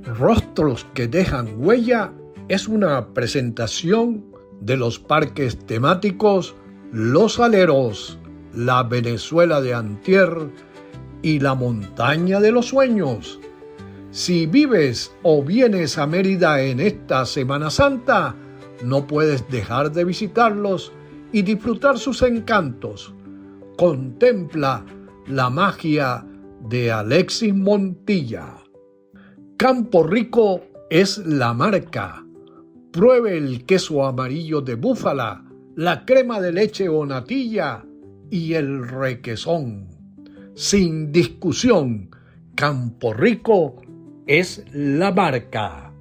Rostros que dejan huella es una presentación de los parques temáticos Los Aleros, la Venezuela de antier y la Montaña de los Sueños. Si vives o vienes a Mérida en esta Semana Santa, no puedes dejar de visitarlos y disfrutar sus encantos. Contempla la magia de Alexis Montilla. Campo Rico es la marca. Pruebe el queso amarillo de búfala, la crema de leche o natilla y el requesón. Sin discusión, Campo Rico es la marca.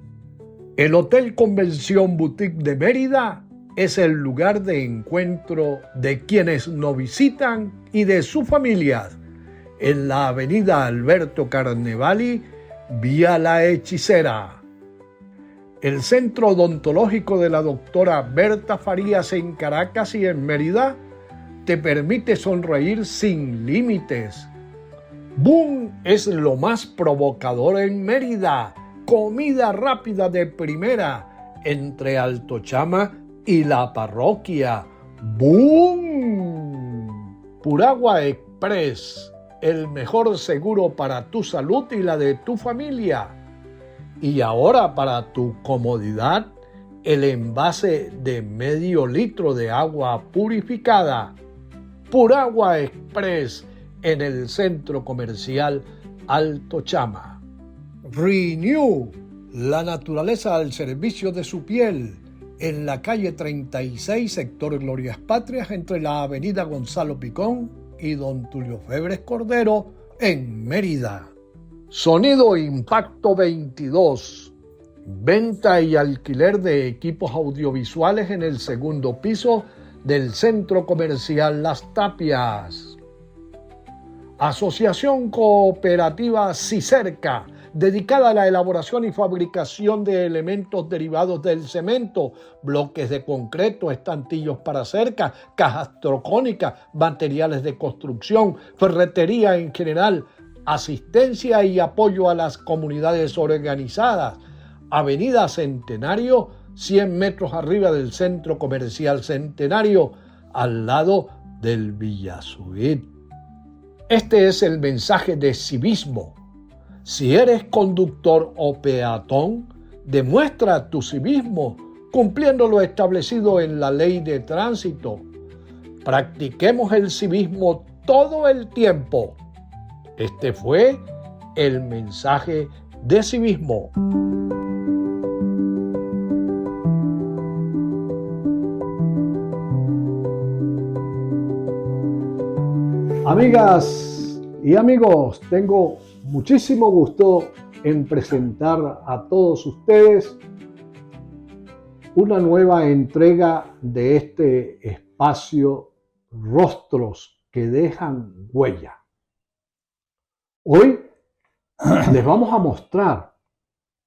El Hotel Convención Boutique de Mérida es el lugar de encuentro de quienes nos visitan y de sus familias. En la avenida Alberto Carnevali, vía La Hechicera. El Centro Odontológico de la doctora Berta Farías en Caracas y en Mérida te permite sonreír sin límites. Boom es lo más provocador en Mérida. Comida rápida de primera entre Altochama y la parroquia. ¡Boom! Puragua Express, el mejor seguro para tu salud y la de tu familia. Y ahora, para tu comodidad, el envase de medio litro de agua purificada. Puragua Express en el Centro Comercial Altochama. Renew, la naturaleza al servicio de su piel, en la calle 36, sector Glorias Patrias, entre la avenida Gonzalo Picón y Don Tulio Febres Cordero, en Mérida. Sonido Impacto 22. Venta y alquiler de equipos audiovisuales en el segundo piso del Centro Comercial Las Tapias. Asociación Cooperativa Cicerca, dedicada a la elaboración y fabricación de elementos derivados del cemento, bloques de concreto, estantillos para cerca, cajas trocónicas, materiales de construcción, ferretería en general, asistencia y apoyo a las comunidades organizadas. Avenida Centenario, 100 metros arriba del Centro Comercial Centenario, al lado del Villa Suite. Este es el mensaje de civismo. Si eres conductor o peatón, demuestra tu civismo cumpliendo lo establecido en la ley de tránsito. Practiquemos el civismo todo el tiempo. Este fue el mensaje de civismo. Amigas y amigos, tengo muchísimo gusto en presentar a todos ustedes una nueva entrega de este espacio Rostros que dejan huella. Hoy les vamos a mostrar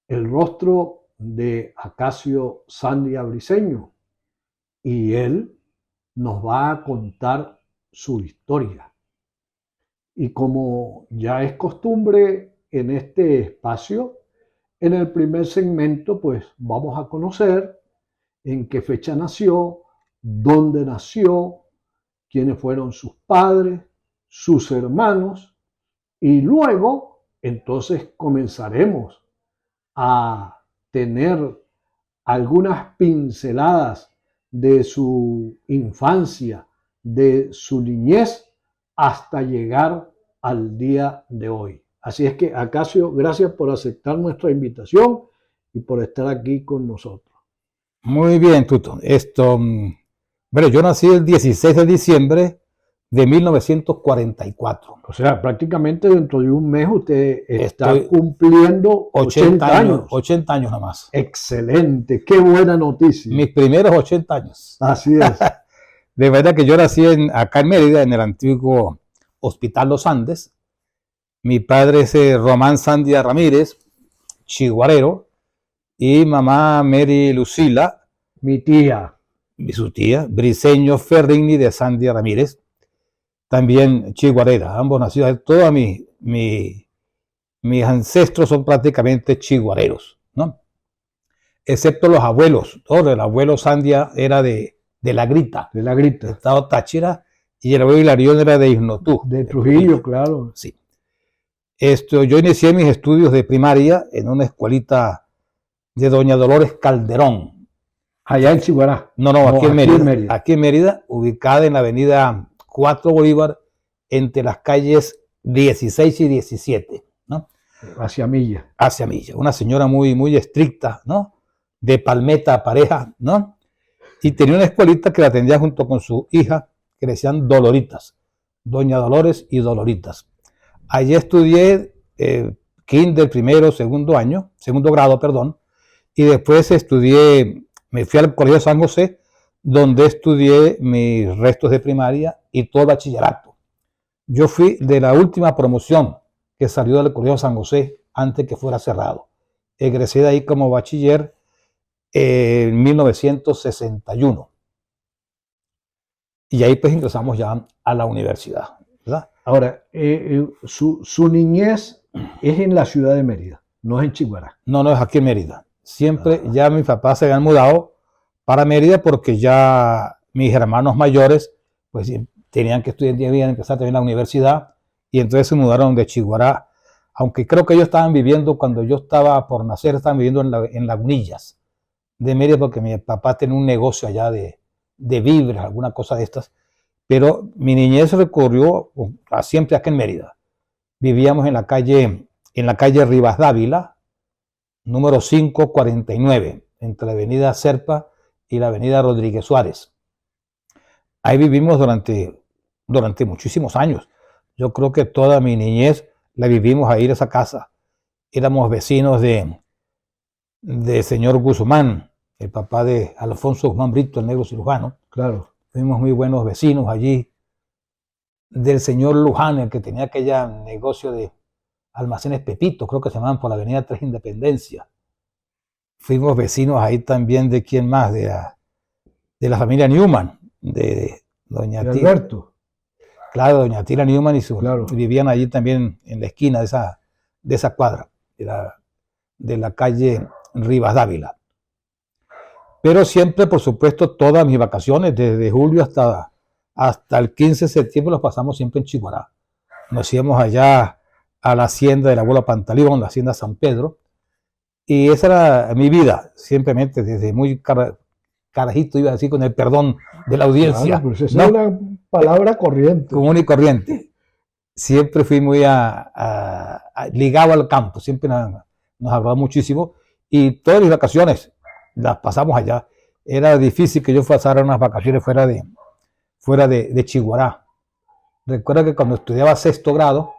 el rostro de Acacio Sandia Briceño y él nos va a contar su historia. Y como ya es costumbre en este espacio, en el primer segmento pues vamos a conocer en qué fecha nació, dónde nació, quiénes fueron sus padres, sus hermanos, y luego entonces comenzaremos a tener algunas pinceladas de su infancia, de su niñez, hasta llegar al día de hoy. Así es que, Acacio, gracias por aceptar nuestra invitación y por estar aquí con nosotros. Muy bien, Tuto. Bueno, yo nací el 16 de diciembre de 1944. O sea, prácticamente dentro de un mes usted está cumpliendo 80 años. 80 años nada más. Excelente, qué buena noticia. Mis primeros 80 años. Así es. De verdad que yo nací acá en Mérida, en el antiguo Hospital Los Andes. Mi padre es Román Sandia Ramírez, chiguarero, y mamá Mary Lucila, mi tía, y su tía, Briceño Ferrini de Sandia Ramírez, también chiguarera. Ambos nacidos, toda mi mis ancestros son prácticamente chiguareros, ¿no? Excepto los abuelos, ¿no? El abuelo Sandia era de La Grita, De La Grita. estado Táchira, y el abuelo Hilarión era de Ignotú. De Trujillo, claro. Sí. Yo inicié mis estudios de primaria en una escuelita de Doña Dolores Calderón. Allá en Chiguará. No, aquí en Mérida. Aquí en Mérida, ubicada en la avenida 4 Bolívar, entre las calles 16 y 17, ¿no? Hacia Milla. Hacia Milla. Una señora muy, muy estricta, ¿no? De palmeta pareja, ¿no? Y tenía una escuelita que la atendía junto con su hija, que le decían Doloritas. Doña Dolores y Doloritas. Allí estudié kinder, primero, segundo grado, perdón, y después me fui al Colegio San José, donde estudié mis restos de primaria y todo el bachillerato. Yo fui de la última promoción que salió del Colegio San José antes que fuera cerrado. Egresé de ahí como bachiller en 1961. Y ahí pues ingresamos ya a la universidad, ¿verdad? Ahora, su niñez es en la ciudad de Mérida, no es en Chiguará. No, es aquí en Mérida. Siempre ya mis papás se habían mudado para Mérida porque ya mis hermanos mayores pues tenían que estudiar, debían empezar también la universidad, y entonces se mudaron de Chiguará, aunque creo que ellos estaban viviendo, cuando yo estaba por nacer, estaban viviendo en Lagunillas de Mérida, porque mi papá tenía un negocio allá de víveres, alguna cosa de estas. Pero mi niñez recurrió siempre acá en Mérida. Vivíamos en la calle Rivas Dávila, número 549, entre la avenida Serpa y la avenida Rodríguez Suárez. Ahí vivimos durante muchísimos años. Yo creo que toda mi niñez la vivimos ahí en esa casa. Éramos vecinos de señor Guzmán, el papá de Alfonso Guzmán Brito, el negro cirujano. Claro. Fuimos muy buenos vecinos allí. Del señor Luján, el que tenía aquella negocio de almacenes Pepito, creo que se llamaban, por la avenida 3 Independencia. Fuimos vecinos ahí también de quién más, de la familia Newman, de doña Tila. Alberto. Claro, doña Tila Newman Claro. vivían allí también en la esquina de esa cuadra, de la calle Rivas Dávila. Pero siempre, por supuesto, todas mis vacaciones, desde julio hasta el 15 de septiembre, los pasamos siempre en Chiguará. Nos íbamos allá a la hacienda del abuelo Pantaleón, la hacienda San Pedro, y esa era mi vida, simplemente desde muy carajito, iba a decir, con el perdón de la audiencia. Claro, pues esa es una palabra corriente. Común y corriente. Siempre fui muy ligado al campo, siempre nos agradó muchísimo, y todas mis vacaciones las pasamos allá. Era difícil que yo pasara unas vacaciones fuera de Chiguará. Recuerdo que cuando estudiaba sexto grado,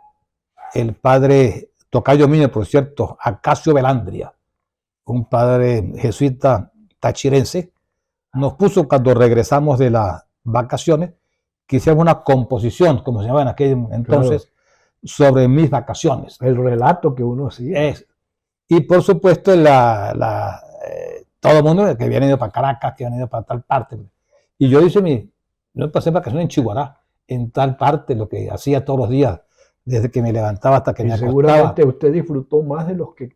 el padre tocayo mío, por cierto, Acacio Velandria, un padre jesuita tachirense, nos puso, cuando regresamos de las vacaciones, que hiciéramos una composición, como se llamaba en aquel entonces, claro, sobre mis vacaciones. El relato que uno hacía. Y por supuesto, todo el mundo que habían ido para Caracas, que habían ido para tal parte. Y yo yo pasé vacaciones en Chiguará, en tal parte, lo que hacía todos los días, desde que me levantaba hasta que me acostaba. Seguramente usted disfrutó más de los que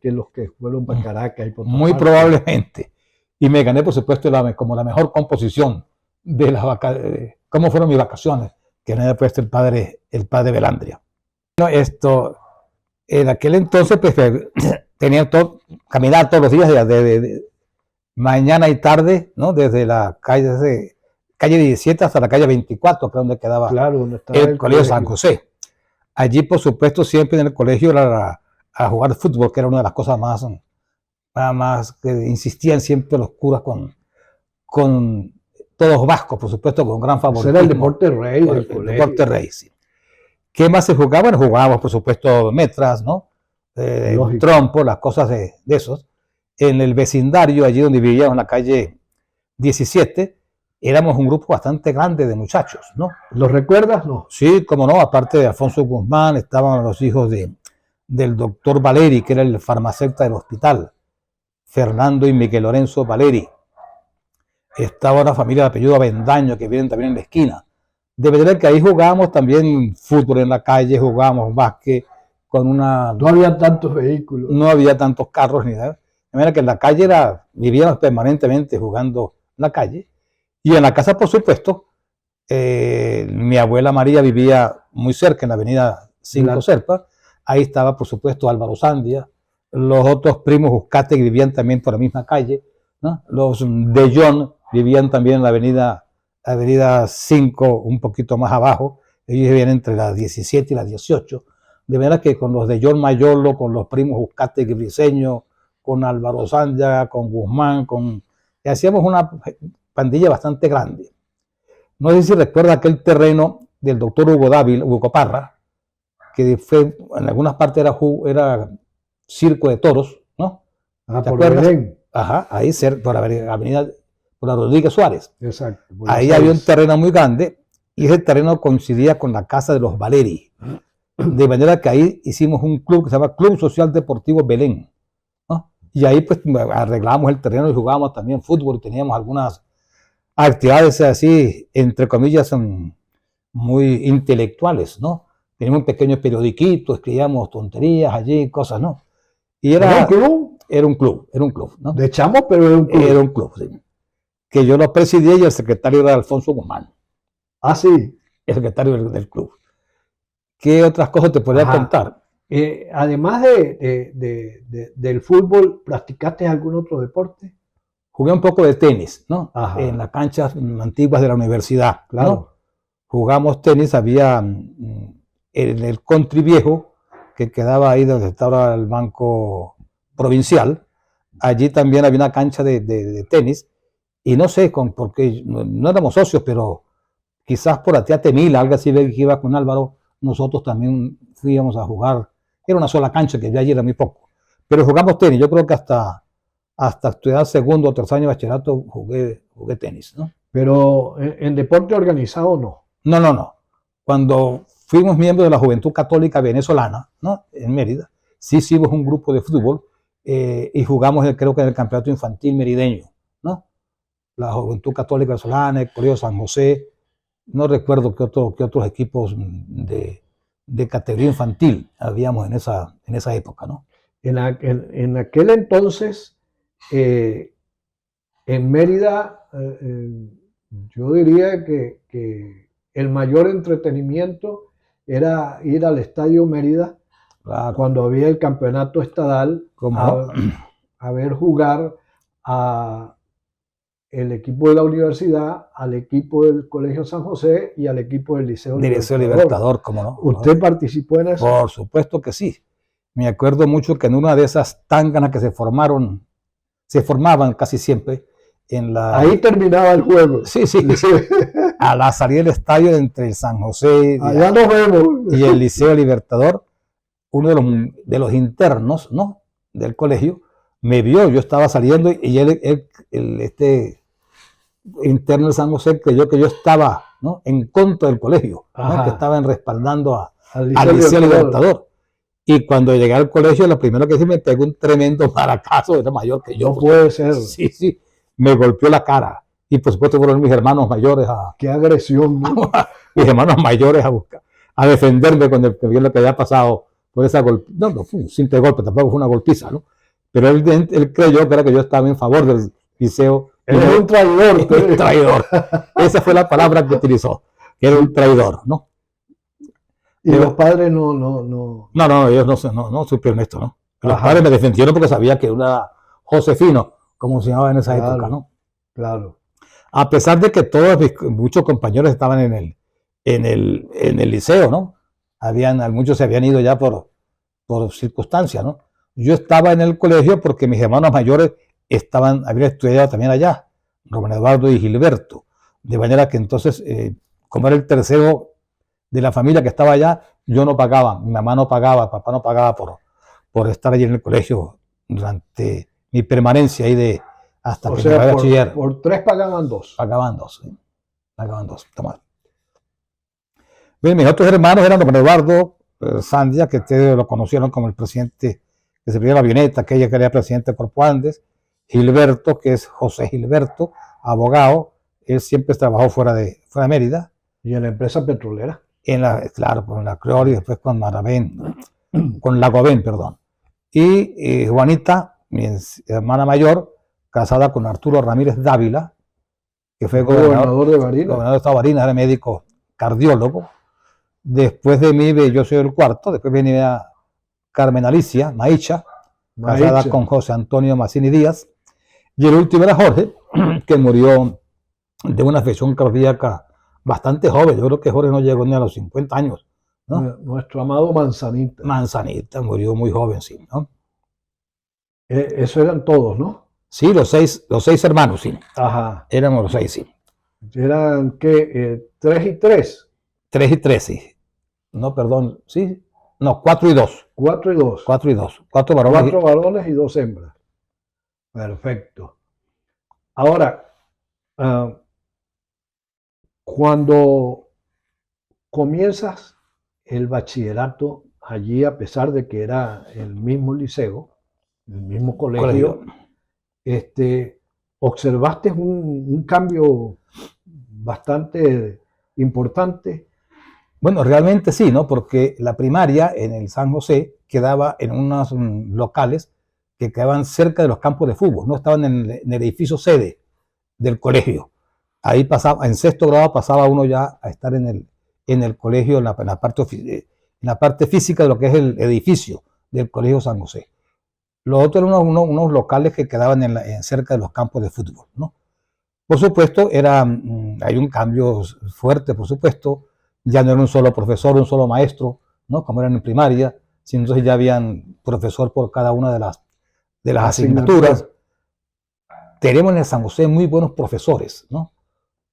fueron para Caracas. Y por muy probablemente. Y me gané, por supuesto, como la mejor composición de las vacaciones, cómo fueron mis vacaciones, que me había puesto el padre Velandria. Bueno, en aquel entonces, pues, tenía caminar todos los días, de mañana y tarde, ¿no? Desde la calle 17 hasta la calle 24, que es donde quedaba, claro, donde estaba el Colegio San José. Allí, por supuesto, siempre en el colegio era a jugar fútbol, que era una de las cosas más que insistían siempre los curas con todos vascos, por supuesto, con gran favoritismo. Era el deporte rey del colegio. El deporte rey, sí. ¿Qué más se jugaba? Bueno, jugábamos, por supuesto, metras, ¿no? Trompo, las cosas de esos. En el vecindario, allí donde vivíamos, en la calle 17, éramos un grupo bastante grande de muchachos, ¿no? ¿Los recuerdas? No. Sí, como no, aparte de Alfonso Guzmán, estaban los hijos del doctor Valeri, que era el farmacéutico del hospital, Fernando y Miguel Lorenzo Valeri. Estaba una familia de apellido Avendaño, que viven también en la esquina. De verdad que ahí jugábamos también fútbol en la calle, jugábamos básquet, con una... No había tantos vehículos. No había tantos carros ni nada. De manera que en la calle vivíamos permanentemente jugando en la calle. Y en la casa, por supuesto, mi abuela María vivía muy cerca, en la avenida 5 Serpa. Ahí estaba, por supuesto, Álvaro Sandia. Los otros primos Uzcate que vivían también por la misma calle, ¿no? Los de John vivían también en la avenida 5, un poquito más abajo. Ellos vivían entre las 17 y las 18. De manera que con los de John Mayolo, con los primos Uzcate y Briceño, con Álvaro Sandia, con Guzmán, hacíamos una pandilla bastante grande. No sé si recuerda aquel terreno del doctor Hugo Parra, que fue, en algunas partes era circo de toros, ¿no? ¿Te acuerdas? Belén. Ajá, ahí por la avenida, por la Rodríguez Suárez. Exacto. Ahí había un terreno muy grande y ese terreno coincidía con la casa de los Valeri. De manera que ahí hicimos un club que se llama Club Social Deportivo Belén, ¿no? Y ahí pues arreglamos el terreno y jugábamos también fútbol y teníamos algunas actividades así, entre comillas, muy intelectuales, ¿no? Teníamos un pequeño periodiquito, escribíamos tonterías allí, cosas, ¿no? Y ¿Era un club? Era un club, ¿no? De chamos, pero era un club. Era un club, sí. Que yo lo presidía y el secretario era Alfonso Guzmán. Ah, sí. El secretario del club. ¿Qué otras cosas te podría contar? Además del fútbol, ¿practicaste algún otro deporte? Jugué un poco de tenis, ¿no? Ajá. En las canchas antiguas de la universidad, claro. ¿no? Jugamos tenis, había en el country viejo, que quedaba ahí donde estaba el banco provincial. Allí también había una cancha de tenis, y no sé, porque no éramos socios, pero quizás por la tía Temila, algo así que iba con Álvaro, nosotros también fuíamos a jugar. Era una sola cancha, que ya allí era muy poco. Pero jugamos tenis, yo creo que hasta estudiar segundo o tercer año de bachillerato jugué tenis, ¿no? Pero en deporte organizado no. No. Cuando fuimos miembros de la Juventud Católica Venezolana, ¿no? En Mérida, sí hicimos un grupo de fútbol y jugamos, creo que en el campeonato infantil merideño, ¿no? La Juventud Católica Venezolana, el Colegio San José, no recuerdo qué otros equipos de categoría infantil habíamos en esa época, ¿no? En aquel entonces, en Mérida, yo diría que el mayor entretenimiento era ir al Estadio Mérida, claro, cuando había el campeonato estadal, a ver jugar a el equipo de la universidad, al equipo del Colegio San José y al equipo del Liceo Libertador, ¿cómo no? ¿Usted participó en eso? Por supuesto que sí. Me acuerdo mucho que en una de esas tánganas que se formaban casi siempre en la... Ahí terminaba el juego. Sí. A la salida del estadio entre el San José allá nos vemos. Y el Liceo Libertador, uno de los internos, ¿no? Del colegio, me vio, yo estaba saliendo y este interno del San José creyó que yo estaba, ¿no? En contra del colegio, ¿no? Que estaban respaldando al Liceo Libertador. Y cuando llegué al colegio, lo primero que hice, me pegó un tremendo maracazo, era mayor que yo. No puede ser. Sí, me golpeó la cara. Y por supuesto fueron mis hermanos mayores ¡Qué agresión! ¿No? Mis hermanos mayores a defenderme cuando vio lo que había pasado por esa golpe. No fue un simple golpe, tampoco fue una golpiza, ¿no? Pero él creyó que era que yo estaba en favor del liceo. Era un traidor. Un traidor. Esa fue la palabra que utilizó, que era un traidor, ¿no? Y los padres no. Ellos no supieron esto, ¿no? Los padres me defendieron porque sabía que era Josefino, como se llamaba en esa época, ¿no? Claro. A pesar de que muchos compañeros estaban en el liceo, ¿no? Muchos se habían ido ya por circunstancias, ¿no? Yo estaba en el colegio porque mis hermanos mayores habían estudiado también allá, Román Eduardo y Gilberto. De manera que entonces, como era el tercero de la familia que estaba allá, yo no pagaba, mi mamá no pagaba, papá no pagaba por estar allí en el colegio durante mi permanencia ahí hasta que me vaya a bachiller. Por 3 pagaban 2. Pagaban 2, ¿sí? Pagaban 2. Toma. Bien, mis otros hermanos eran Román Eduardo Sandia, que ustedes lo conocieron como el presidente que se pidió la avioneta, aquella que era presidente de Corpo Andes. Gilberto, que es José Gilberto, abogado, él siempre trabajó fuera de Mérida. ¿Y en la empresa petrolera? Claro, con la Creol y después con Maravén. con Lagobén, perdón. Y Juanita, mi hermana mayor, casada con Arturo Ramírez Dávila, que fue gobernador de Barinas. Gobernador de Estado de Barinas, era médico cardiólogo. Después de mí, yo soy el cuarto, después venía Carmen Alicia Maicha, casada con José Antonio Mazzini Díaz, y el último era Jorge, que murió de una afección cardíaca bastante joven. Yo creo que Jorge no llegó ni a los 50 años, ¿no? Nuestro amado Manzanita. Manzanita murió muy joven, sí, ¿no? Eso eran todos, ¿no? Sí, los seis hermanos, sí. Ajá. Éramos los 6, sí. ¿Eran qué? ¿3 y 3? 3 y 3, sí. No, perdón, sí. No, 4 y 2. 4 y 2. 4 y 2. 4 varones. 4 varones y 2 hembras. Perfecto. Ahora, cuando comienzas el bachillerato allí, a pesar de que era el mismo liceo, el mismo colegio, observaste un cambio bastante importante. Bueno, realmente sí, ¿no? Porque la primaria en el San José quedaba en unos locales que quedaban cerca de los campos de fútbol, no estaban en el edificio sede del colegio. Ahí pasaba, en sexto grado pasaba uno ya a estar en el colegio, en la parte física de lo que es el edificio del Colegio San José. Los otros eran unos locales que quedaban cerca de los campos de fútbol, ¿no? Por supuesto, hay un cambio fuerte, por supuesto. Ya no era un solo profesor, un solo maestro, ¿no? Como eran en primaria, sino entonces ya habían profesor por cada una de las asignaturas. Tenemos en el San José muy buenos profesores, ¿no?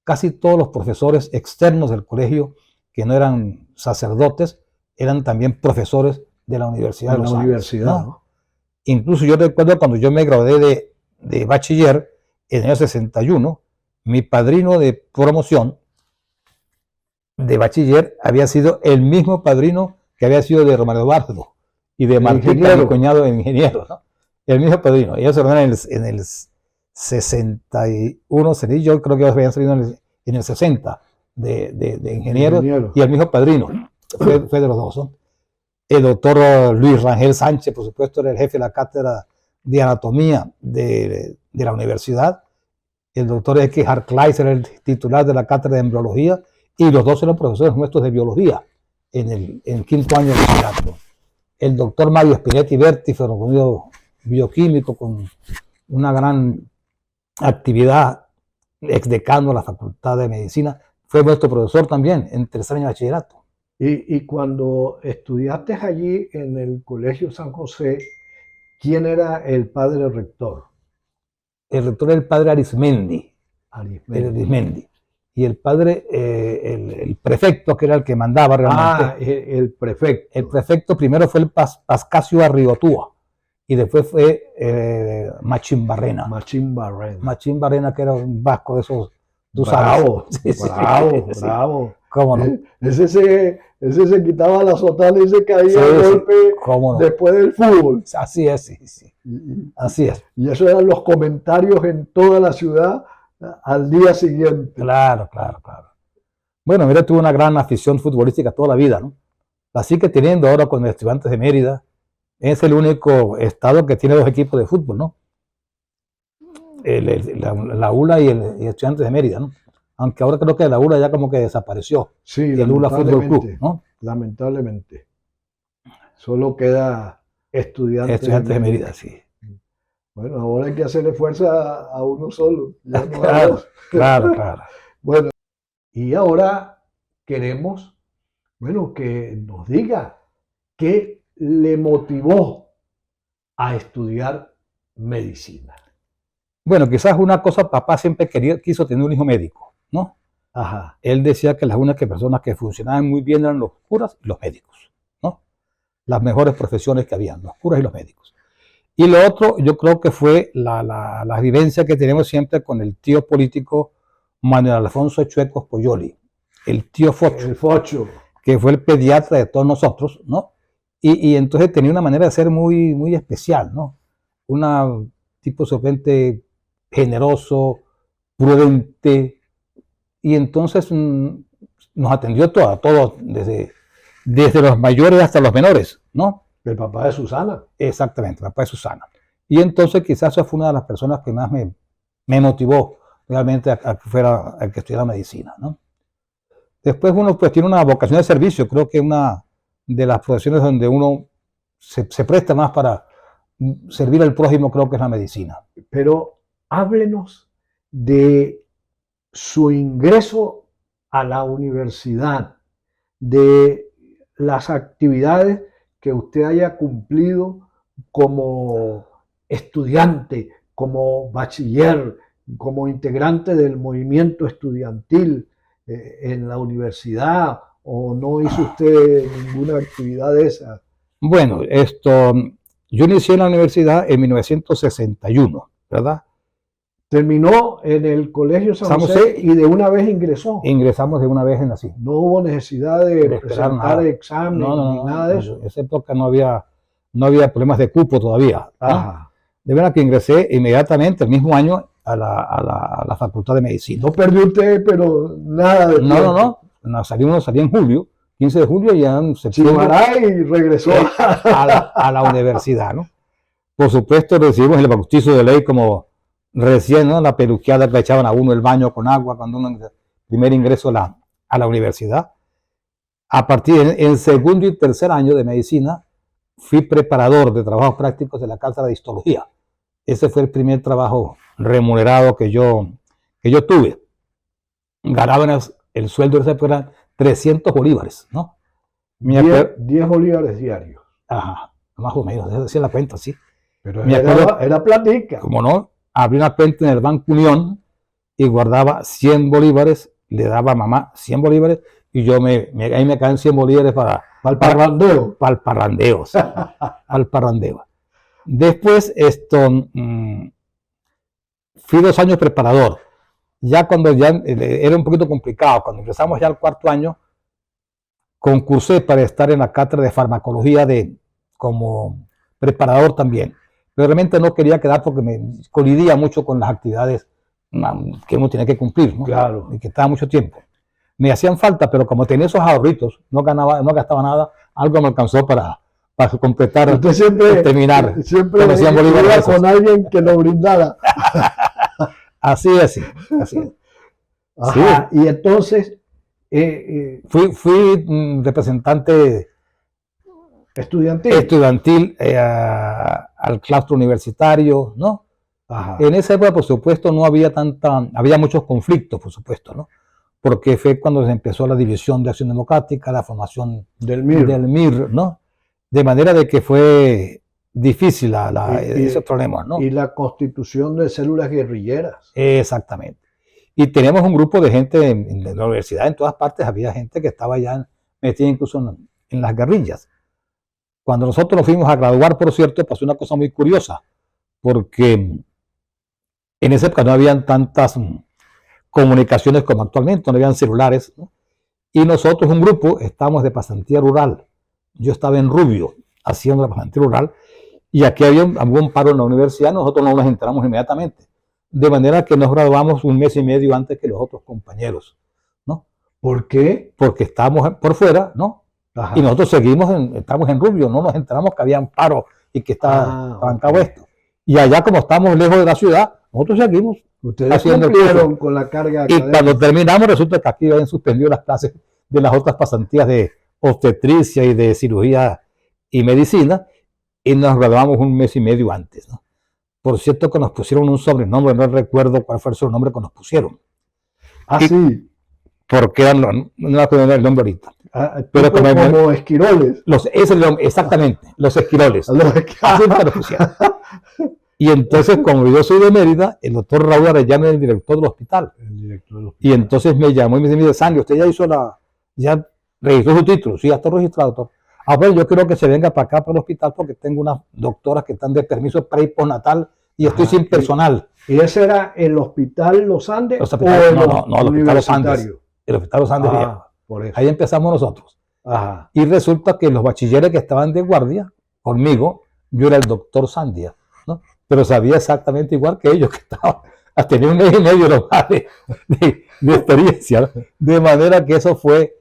Casi todos los profesores externos del colegio, que no eran sacerdotes, eran también profesores de la Universidad de los Andes, ¿no? Incluso yo recuerdo cuando yo me gradué de bachiller en el año 61, mi padrino de promoción de bachiller había sido el mismo padrino que había sido de Romano Eduardo y de Martín, mi cuñado de ingeniero, ¿no? El mismo padrino. Ellos se reunieron en el 61, yo creo que habían salido en el 60 de ingeniero, y el mismo padrino fue de los dos, ¿no? El doctor Luis Rangel Sánchez, por supuesto, era el jefe de la cátedra de anatomía de la universidad. El doctor X. Harclais era el titular de la cátedra de embriología, y los dos eran profesores nuestros de biología en el quinto año de bachillerato. El doctor Mario Spinetti Berti fue un bioquímico con una gran actividad, exdecano de la Facultad de Medicina, fue nuestro profesor también en tercer año de bachillerato. Y cuando estudiaste allí en el Colegio San José, ¿quién era el padre rector? El rector era el padre Arismendi. Arismendi. Y el padre, el prefecto, que era el que mandaba realmente. El prefecto. El prefecto primero fue el Pascasio Arrigotúa, y después fue Machín Barrena. Machín Barrena. Machín Barrena, que era un vasco de esos. Bravo, bravo. ¿Cómo no? Ese se quitaba la sotana y se caía de golpe después del fútbol. Así es, sí. Así es. Y eso eran los comentarios en toda la ciudad al día siguiente. Claro. Bueno, mira, tuvo una gran afición futbolística toda la vida, ¿no? Así que teniendo ahora con los Estudiantes de Mérida, es el único estado que tiene dos equipos de fútbol, ¿no? La ULA y Estudiantes de Mérida, ¿no? Aunque ahora creo que la ULA ya como que desapareció. Sí, el ULA Fútbol Club, ¿no? Lamentablemente. Solo queda Estudiantes de Mérida, sí. Bueno, ahora hay que hacerle fuerza a uno solo. Claro. Bueno, y ahora queremos, que nos diga qué le motivó a estudiar medicina. Bueno, quizás una cosa, papá siempre quiso tener un hijo médico, ¿no? Ajá. Él decía que las únicas personas que funcionaban muy bien eran los curas y los médicos, ¿no? Las mejores profesiones que habían, los curas y los médicos. Y lo otro, yo creo que fue la vivencia que tenemos siempre con el tío político Manuel Alfonso Chuecos Poyoli, el tío Focho. El Focho. Que fue el pediatra de todos nosotros, ¿no? Y entonces tenía una manera de ser muy, muy especial, ¿no? Un tipo sorprendente, generoso, prudente, y entonces nos atendió a todos, desde los mayores hasta los menores, ¿no? El papá de Susana. Exactamente, el papá de Susana. Y entonces quizás esa fue una de las personas que más me motivó realmente a que estudiara medicina, ¿no? Después uno pues tiene una vocación de servicio, creo que una de las profesiones donde uno se presta más para servir al prójimo, creo que es la medicina. Pero háblenos de su ingreso a la universidad, de las actividades que usted haya cumplido como estudiante, como bachiller, como integrante del movimiento estudiantil en la universidad, o no hizo usted ninguna actividad de esa. Bueno, yo inicié en la universidad en 1961, ¿verdad? Terminó en el Colegio San José y de una vez ingresó. Ingresamos de una vez en así. No hubo necesidad de presentar examen ni nada de eso. En esa época no había problemas de cupo todavía, ¿no? Ajá. De verdad que ingresé inmediatamente el mismo año a la Facultad de Medicina. No perdió usted, pero nada de tiempo. No, salí en julio, 15 de julio, y ya en septiembre. Y regresó a la universidad, ¿no? Por supuesto, recibimos el bautizo de ley como recién, ¿no? La peluqueada que le echaban a uno el baño con agua cuando uno primer ingreso a la universidad. A partir en segundo y tercer año de medicina, fui preparador de trabajos prácticos de la cátedra de histología. Ese fue el primer trabajo remunerado que yo tuve. Ganaba el sueldo de esa época eran 300 bolívares, ¿no? 10 bolívares diarios. Ajá, más o menos, decía la cuenta, sí. Pero era platica. Como no, abrí una cuenta en el Banco Unión y guardaba 100 bolívares, le daba a mamá 100 bolívares y yo ahí me caen 100 bolívares para el parrandeo. Para el parrandeo, sí, al parrandeo. Después, fui 2 años preparador. Ya cuando era un poquito complicado, cuando empezamos ya el cuarto año, concursé para estar en la cátedra de farmacología como preparador también. Pero realmente no quería quedar porque me colidía mucho con las actividades que uno tenía que cumplir, ¿no? Claro. Y que estaba mucho tiempo. Me hacían falta, pero como tenía esos ahorritos, no gastaba nada, algo me alcanzó para completar, usted siempre, terminar. Siempre iba con alguien que lo brindara. Así es. Ajá, sí. Y entonces fui representante estudiantil al claustro universitario, ¿no? Ajá. En esa época, por supuesto, no había había muchos conflictos, por supuesto, ¿no? Porque fue cuando se empezó la división de Acción Democrática, la formación del MIR, ¿no? De manera de que fue difícil esos problemas, ¿no? Y la constitución de células guerrilleras. Exactamente. Y tenemos un grupo de gente en la universidad, en todas partes había gente que estaba ya metida incluso en las guerrillas. Cuando nosotros nos fuimos a graduar, por cierto, pasó una cosa muy curiosa, porque en esa época no habían tantas comunicaciones como actualmente, no habían celulares, ¿no? Y nosotros, un grupo, estábamos de pasantía rural. Yo estaba en Rubio, haciendo la pasantía rural, y aquí había un paro en la universidad, nosotros no nos enteramos inmediatamente. De manera que nos graduamos 1 mes y medio antes que los otros compañeros, ¿no? ¿Por qué? Porque estábamos por fuera, ¿no? Ajá. Y nosotros estamos en Rubio, no nos enteramos que había un paro y que estaba en cabo esto. Y allá, como estamos lejos de la ciudad, nosotros seguimos. Ustedes cumplieron con la carga académica. Y cuando terminamos, resulta que aquí habían suspendido las clases de las otras pasantías de obstetricia y de cirugía y medicina, y nos graduamos 1 mes y medio antes, ¿no? Por cierto que nos pusieron un sobrenombre, no recuerdo cuál fue el sobrenombre que nos pusieron. Sí. Porque no me acuerdo el nombre ahorita. Pero como esquiroles. Exactamente, los esquiroles. Así me lo pusieron. Y entonces, como yo soy de Mérida, el doctor Raúl Arellano es el director del hospital. Y entonces me llamó y me dice, Sandy, usted ya registró su título. Sí, ya está registrado, doctor. Bueno, yo quiero que se venga para acá, para el hospital, porque tengo unas doctoras que están de permiso pre y postnatal y estoy sin personal. ¿Y ese era el Hospital Los Andes? No, el Hospital Los Andes. El Hospital Los Andes. Por eso. Ahí empezamos nosotros. Ajá. Y resulta que los bachilleres que estaban de guardia conmigo, yo era el doctor Sandia, ¿no? Pero sabía exactamente igual que ellos, que estaban, tenía 1 mes y medio nomás de experiencia, ¿no? De manera que eso fue,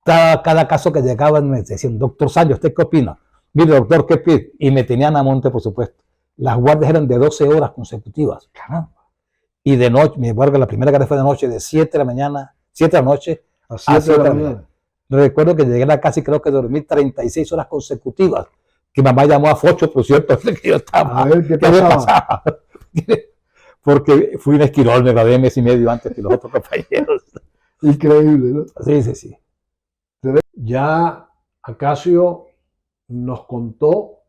cada caso que llegaban me decían, doctor Sandia, ¿usted qué opina? Mire, doctor, ¿qué pide? Y me tenían a monte, por supuesto. Las guardias eran de 12 horas consecutivas. Caramba. Y de noche, me acuerdo que la primera guardia fue de noche, de 7 de la mañana, 7 de la noche a 7 de la mañana. Recuerdo que llegué a la casa y creo que dormí 36 horas consecutivas. Que mamá llamó a Focho, por cierto, que yo estaba. A ver qué pasaba. Porque fui un esquirol, me gradué mes y medio antes que los otros compañeros. Increíble, ¿no? Sí, sí, sí. Ya Acacio nos contó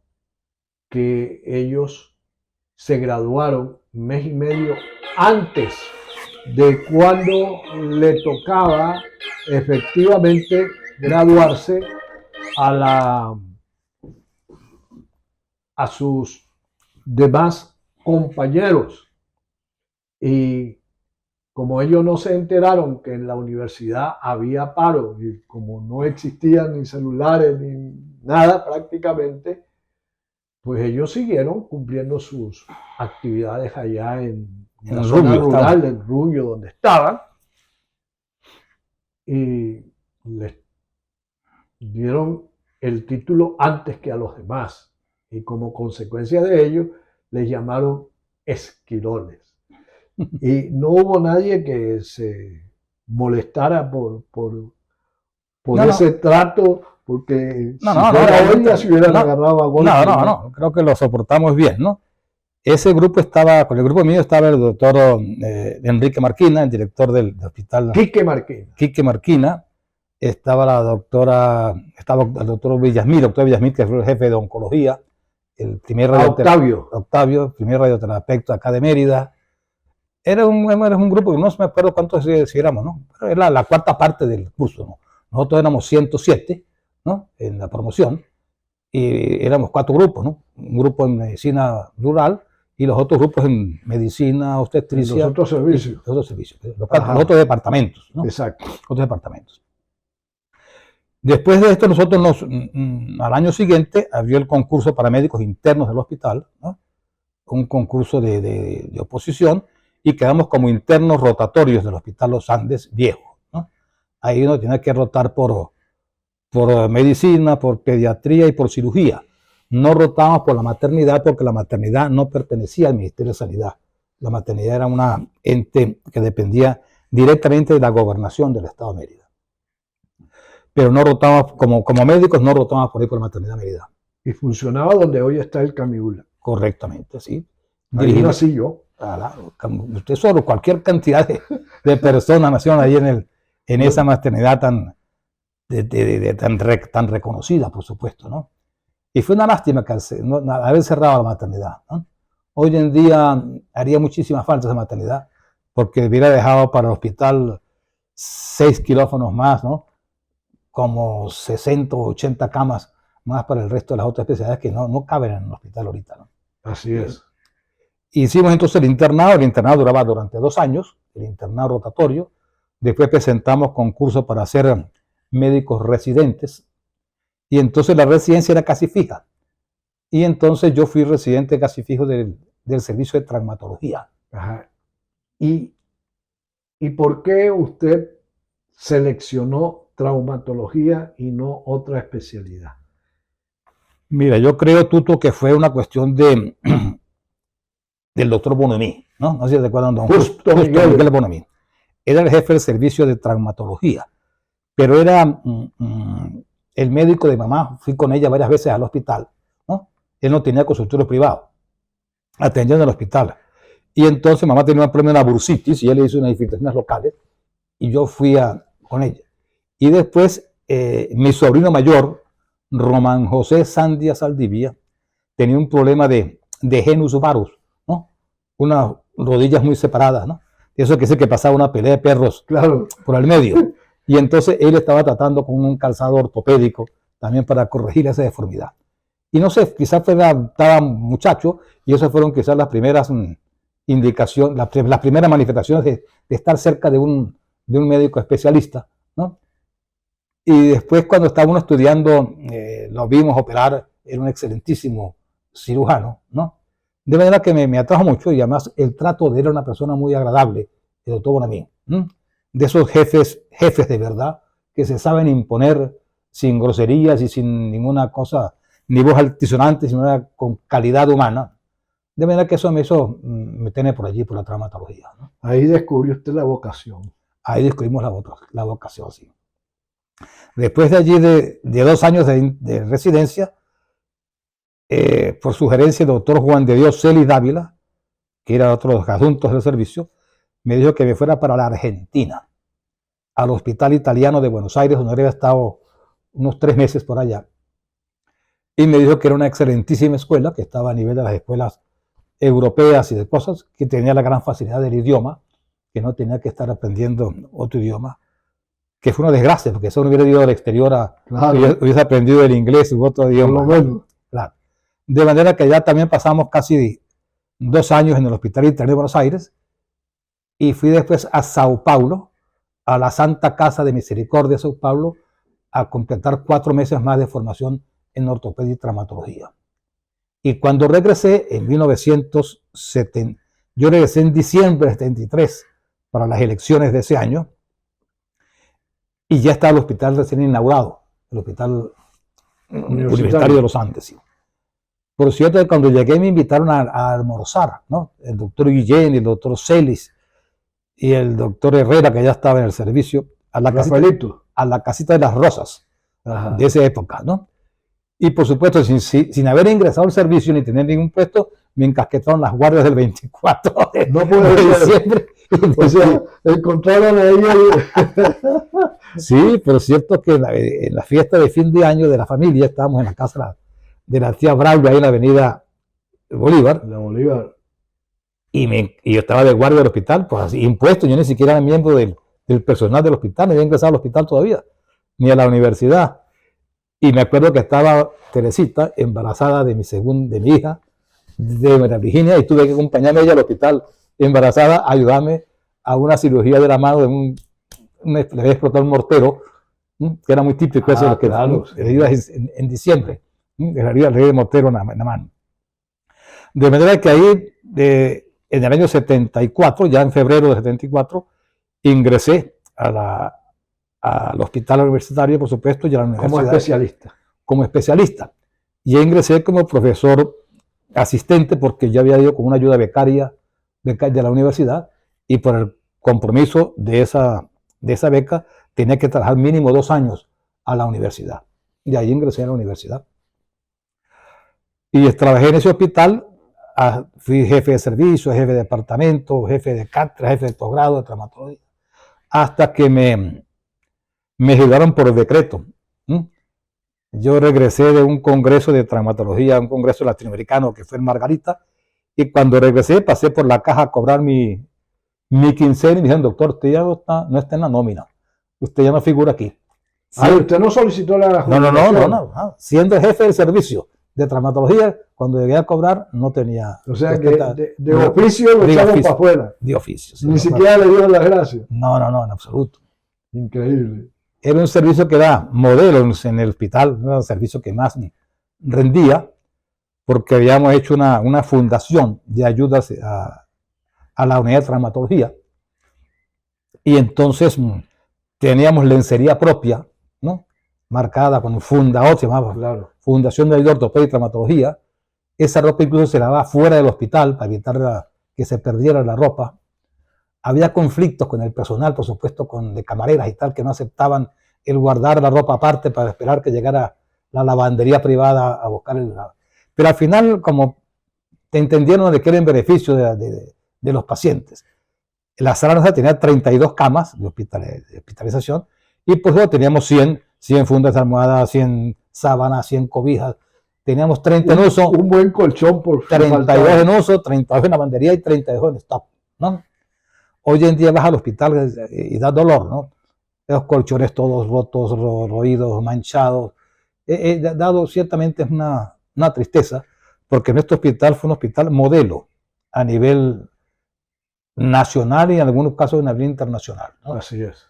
que ellos se graduaron mes y medio antes de cuando le tocaba efectivamente graduarse a sus demás compañeros. Y como ellos no se enteraron que en la universidad había paro y como no existían ni celulares ni nada prácticamente, pues ellos siguieron cumpliendo sus actividades allá en la zona rural del Rubio donde estaban, y les dieron el título antes que a los demás, y como consecuencia de ello les llamaron esquiroles. Y no hubo nadie que se molestara por ese trato, porque si fuera hoy ya se hubieran agarrado a golpe. No, creo que lo soportamos bien, ¿no? Ese grupo estaba, con el grupo mío estaba el doctor Enrique Marquina, el director del hospital. Quique Marquina. Estaba el doctor Villasmil, que fue el jefe de oncología, el primer Octavio, primer radioterapeuta acá de Mérida. Era un grupo que no me acuerdo cuántos éramos, ¿no? Pero era la cuarta parte del curso, ¿no? Nosotros éramos 107, ¿no? En la promoción, y éramos 4 grupos, ¿no? Un grupo en medicina rural y los otros grupos en medicina, obstetricia. Los otros servicios. Los otros departamentos, ¿no? Exacto. Otros departamentos. Después de esto, nosotros al año siguiente había el concurso para médicos internos del hospital, ¿no? Un concurso de oposición, y quedamos como internos rotatorios del Hospital Los Andes viejo, ¿no? Ahí uno tenía que rotar por medicina, por pediatría y por cirugía. No rotábamos por la maternidad, porque la maternidad no pertenecía al Ministerio de Sanidad. La maternidad era una ente que dependía directamente de la gobernación del Estado de Mérida. Pero no rotábamos, como médicos, no rotábamos por ahí por la maternidad de Mérida. Y funcionaba donde hoy está el Camibula. Correctamente, sí. Ahí nací yo. Usted solo, cualquier cantidad de personas nacieron ahí en esa maternidad tan reconocida, por supuesto, ¿no? Y fue una lástima que haber cerrado la maternidad, ¿no? Hoy en día haría muchísima falta esa maternidad, porque hubiera dejado para el hospital 6 quirófanos más, ¿no? Como 60 o 80 camas más para el resto de las otras especialidades que no caben en el hospital ahorita, ¿no? Así es. Hicimos entonces el internado duraba durante 2 años, el internado rotatorio. Después presentamos concursos para ser médicos residentes, y entonces la residencia era casi fija. Y entonces yo fui residente casi fijo del servicio de traumatología. Ajá. ¿Y por qué usted seleccionó traumatología y no otra especialidad? Mira, yo creo, Tuto, que fue una cuestión del doctor Bonomí, ¿no? No sé si te acuerdan, don Justo Miguel Bonomí. Era el jefe del servicio de traumatología, pero era el médico de mamá. Fui con ella varias veces al hospital, ¿no? Él no tenía consultorio privado, atendía en el hospital. Y entonces mamá tenía un problema de la bursitis y él le hizo unas infiltraciones locales y yo fui con ella. Y después mi sobrino mayor, Román José Sandia Saldivia, tenía un problema de genus varus, ¿no? Unas rodillas muy separadas, ¿no? Eso quiere decir que pasaba una pelea de perros, claro, por el medio. Y entonces él estaba tratando con un calzado ortopédico también para corregir esa deformidad. Y no sé, quizás estaba muchacho, y esas fueron quizás las primeras indicaciones, las primeras manifestaciones de estar cerca de un médico especialista, ¿no? Y después, cuando estaba uno estudiando, lo vimos operar. Era un excelentísimo cirujano, ¿no? De manera que me atrajo mucho, y además el trato de él era una persona muy agradable, el doctor Bonamín, de esos jefes de verdad, que se saben imponer sin groserías y sin ninguna cosa ni voz altisonante, sino era con calidad humana. De manera que eso me hizo meterme por allí, por la traumatología, ¿no? Ahí descubrió usted la vocación. Ahí descubrimos la vocación, sí. Después de allí, de 2 años de residencia, por sugerencia del doctor Juan de Dios Celis Dávila, que era otro de los adjuntos del servicio, me dijo que me fuera para la Argentina, al Hospital Italiano de Buenos Aires, donde había estado unos 3 meses por allá. Y me dijo que era una excelentísima escuela, que estaba a nivel de las escuelas europeas y de cosas, que tenía la gran facilidad del idioma, que no tenía que estar aprendiendo otro idioma, que fue una desgracia, porque eso no hubiera ido al exterior hubiese aprendido el inglés u otro idioma. Claro. De manera que ya también pasamos casi 2 años en el Hospital Italiano de Buenos Aires, y fui después a Sao Paulo, a la Santa Casa de Misericordia de Sao Paulo, a completar 4 meses más de formación en ortopedia y traumatología. Y cuando regresé en 1970, yo regresé en diciembre de 73 para las elecciones de ese año, y ya estaba el hospital recién inaugurado, el Hospital Universitario de los Andes. Sí. Por cierto, cuando llegué me invitaron a almorzar, ¿no? El doctor Guillén, el doctor Celis y el doctor Herrera, que ya estaba en el servicio, a la casita de las Rosas. Ajá. De esa época, ¿no? Y por supuesto, sin haber ingresado al servicio ni tener ningún puesto, me encasquetaron las guardias del 24 de diciembre. O sea, encontraron a ella. Sí, pero es cierto que en la fiesta de fin de año de la familia estábamos en la casa de la tía Braulio, ahí en la avenida Bolívar. La Bolívar. Y yo estaba de guardia del hospital, pues así, impuesto. Yo ni siquiera era miembro del personal del hospital, no había ingresado al hospital todavía, ni a la universidad. Y me acuerdo que estaba Teresita embarazada de mi hija, de María Virginia, y tuve que acompañarme a ella al hospital embarazada, a ayudarme a una cirugía de la mano de le había explotado un mortero, que era muy típico eso, que claro, en diciembre, le haría el mortero en la mano. De manera que ahí, en el año 74, ya en febrero de 74, ingresé al hospital universitario, por supuesto, y a la universidad. Como especialista. Y ingresé como profesor asistente, porque yo había ido con una ayuda becaria de la universidad, y por el compromiso de esa beca tenía que trabajar mínimo 2 años a la universidad. Y ahí ingresé a la universidad. Y trabajé en ese hospital, fui jefe de servicio, jefe de departamento, jefe de cátedra, jefe de posgrado de traumatología, hasta que me ayudaron por decreto. Yo regresé de un congreso de traumatología, un congreso latinoamericano que fue en Margarita, y cuando regresé pasé por la caja a cobrar mi quincena y me dijeron: doctor, usted ya no está en la nómina, usted ya no figura aquí. Sí. ¿Usted no solicitó la jubilación? No. Siendo el jefe del servicio de traumatología, cuando llegué a cobrar no tenía... O sea que de oficio lo echaron para afuera. De oficio. Sí, Ni siquiera le dieron las gracias. No, en absoluto. Increíble. Era un servicio que era modelo en el hospital, era el servicio que más rendía, porque habíamos hecho una fundación de ayudas a la unidad de traumatología, y entonces teníamos lencería propia, ¿no? Marcada con fundador, se llamaba, claro, Fundación de Ayuda Ortopedia y Traumatología. Esa ropa incluso se lavaba fuera del hospital para evitar que se perdiera la ropa. Había conflictos con el personal, por supuesto, de camareras y tal, que no aceptaban el guardar la ropa aparte para esperar que llegara la lavandería privada a buscar Pero al final, como te entendieron de que era en beneficio de los pacientes. La sala tenía 32 camas de hospitalización, y por eso teníamos 100 fundas de almohadas, 100 sábanas, 100 cobijas. Teníamos 30 en uso. Un buen colchón por 32 en uso, 32 en lavandería y 32 en stock, ¿no? Hoy en día vas al hospital y da dolor, ¿no? Los colchones todos rotos, roídos, manchados. Dado ciertamente es una tristeza, porque nuestro hospital fue un hospital modelo a nivel nacional y en algunos casos a nivel internacional, ¿no? Así es.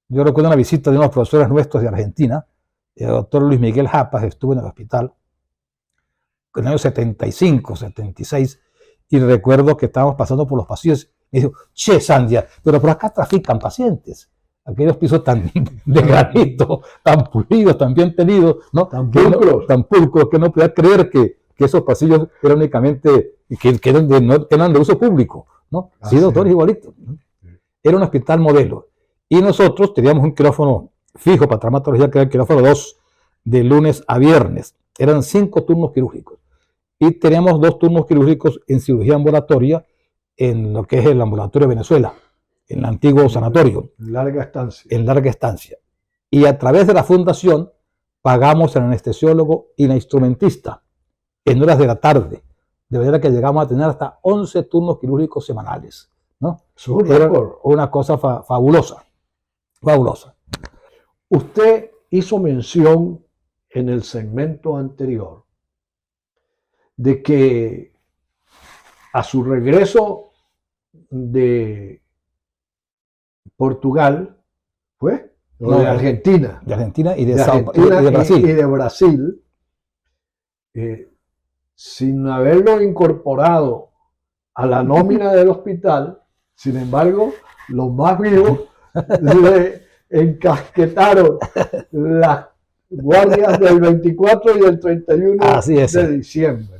Yo recuerdo una visita de unos profesores nuestros de Argentina, el doctor Luis Miguel Japas, estuvo en el hospital en el año 75, 76, y recuerdo que estábamos pasando por los pasillos y dijo: che, Sandia, pero por acá trafican pacientes. aquellos pisos tan de granito, tan pulidos, tan bien tenidos, ¿no? Tan pulcros. Tan pulcros que no podía creer que esos pasillos eran únicamente, que eran que eran de uso público, ¿no? Sí, doctor, igualito, ¿no? Era un hospital modelo. Y nosotros teníamos un quirófano fijo para traumatología, que era el quirófano 2, de lunes a viernes. Eran 5 turnos quirúrgicos. Y teníamos 2 turnos quirúrgicos en cirugía ambulatoria, en lo que es el ambulatorio de Venezuela, en el antiguo sanatorio. Larga estancia. En larga estancia. Y a través de la fundación pagamos al anestesiólogo y la instrumentista en horas de la tarde. De manera que llegamos a tener hasta 11 turnos quirúrgicos semanales, ¿no? Era una cosa fabulosa. Fabulosa. Usted hizo mención en el segmento anterior de que a su regreso de Portugal, ¿fue? No, de Argentina. De Argentina y de Brasil. Y de Brasil, sin haberlo incorporado a la nómina del hospital, sin embargo, los más vivos le encasquetaron las guardias del 24 y del 31 de diciembre.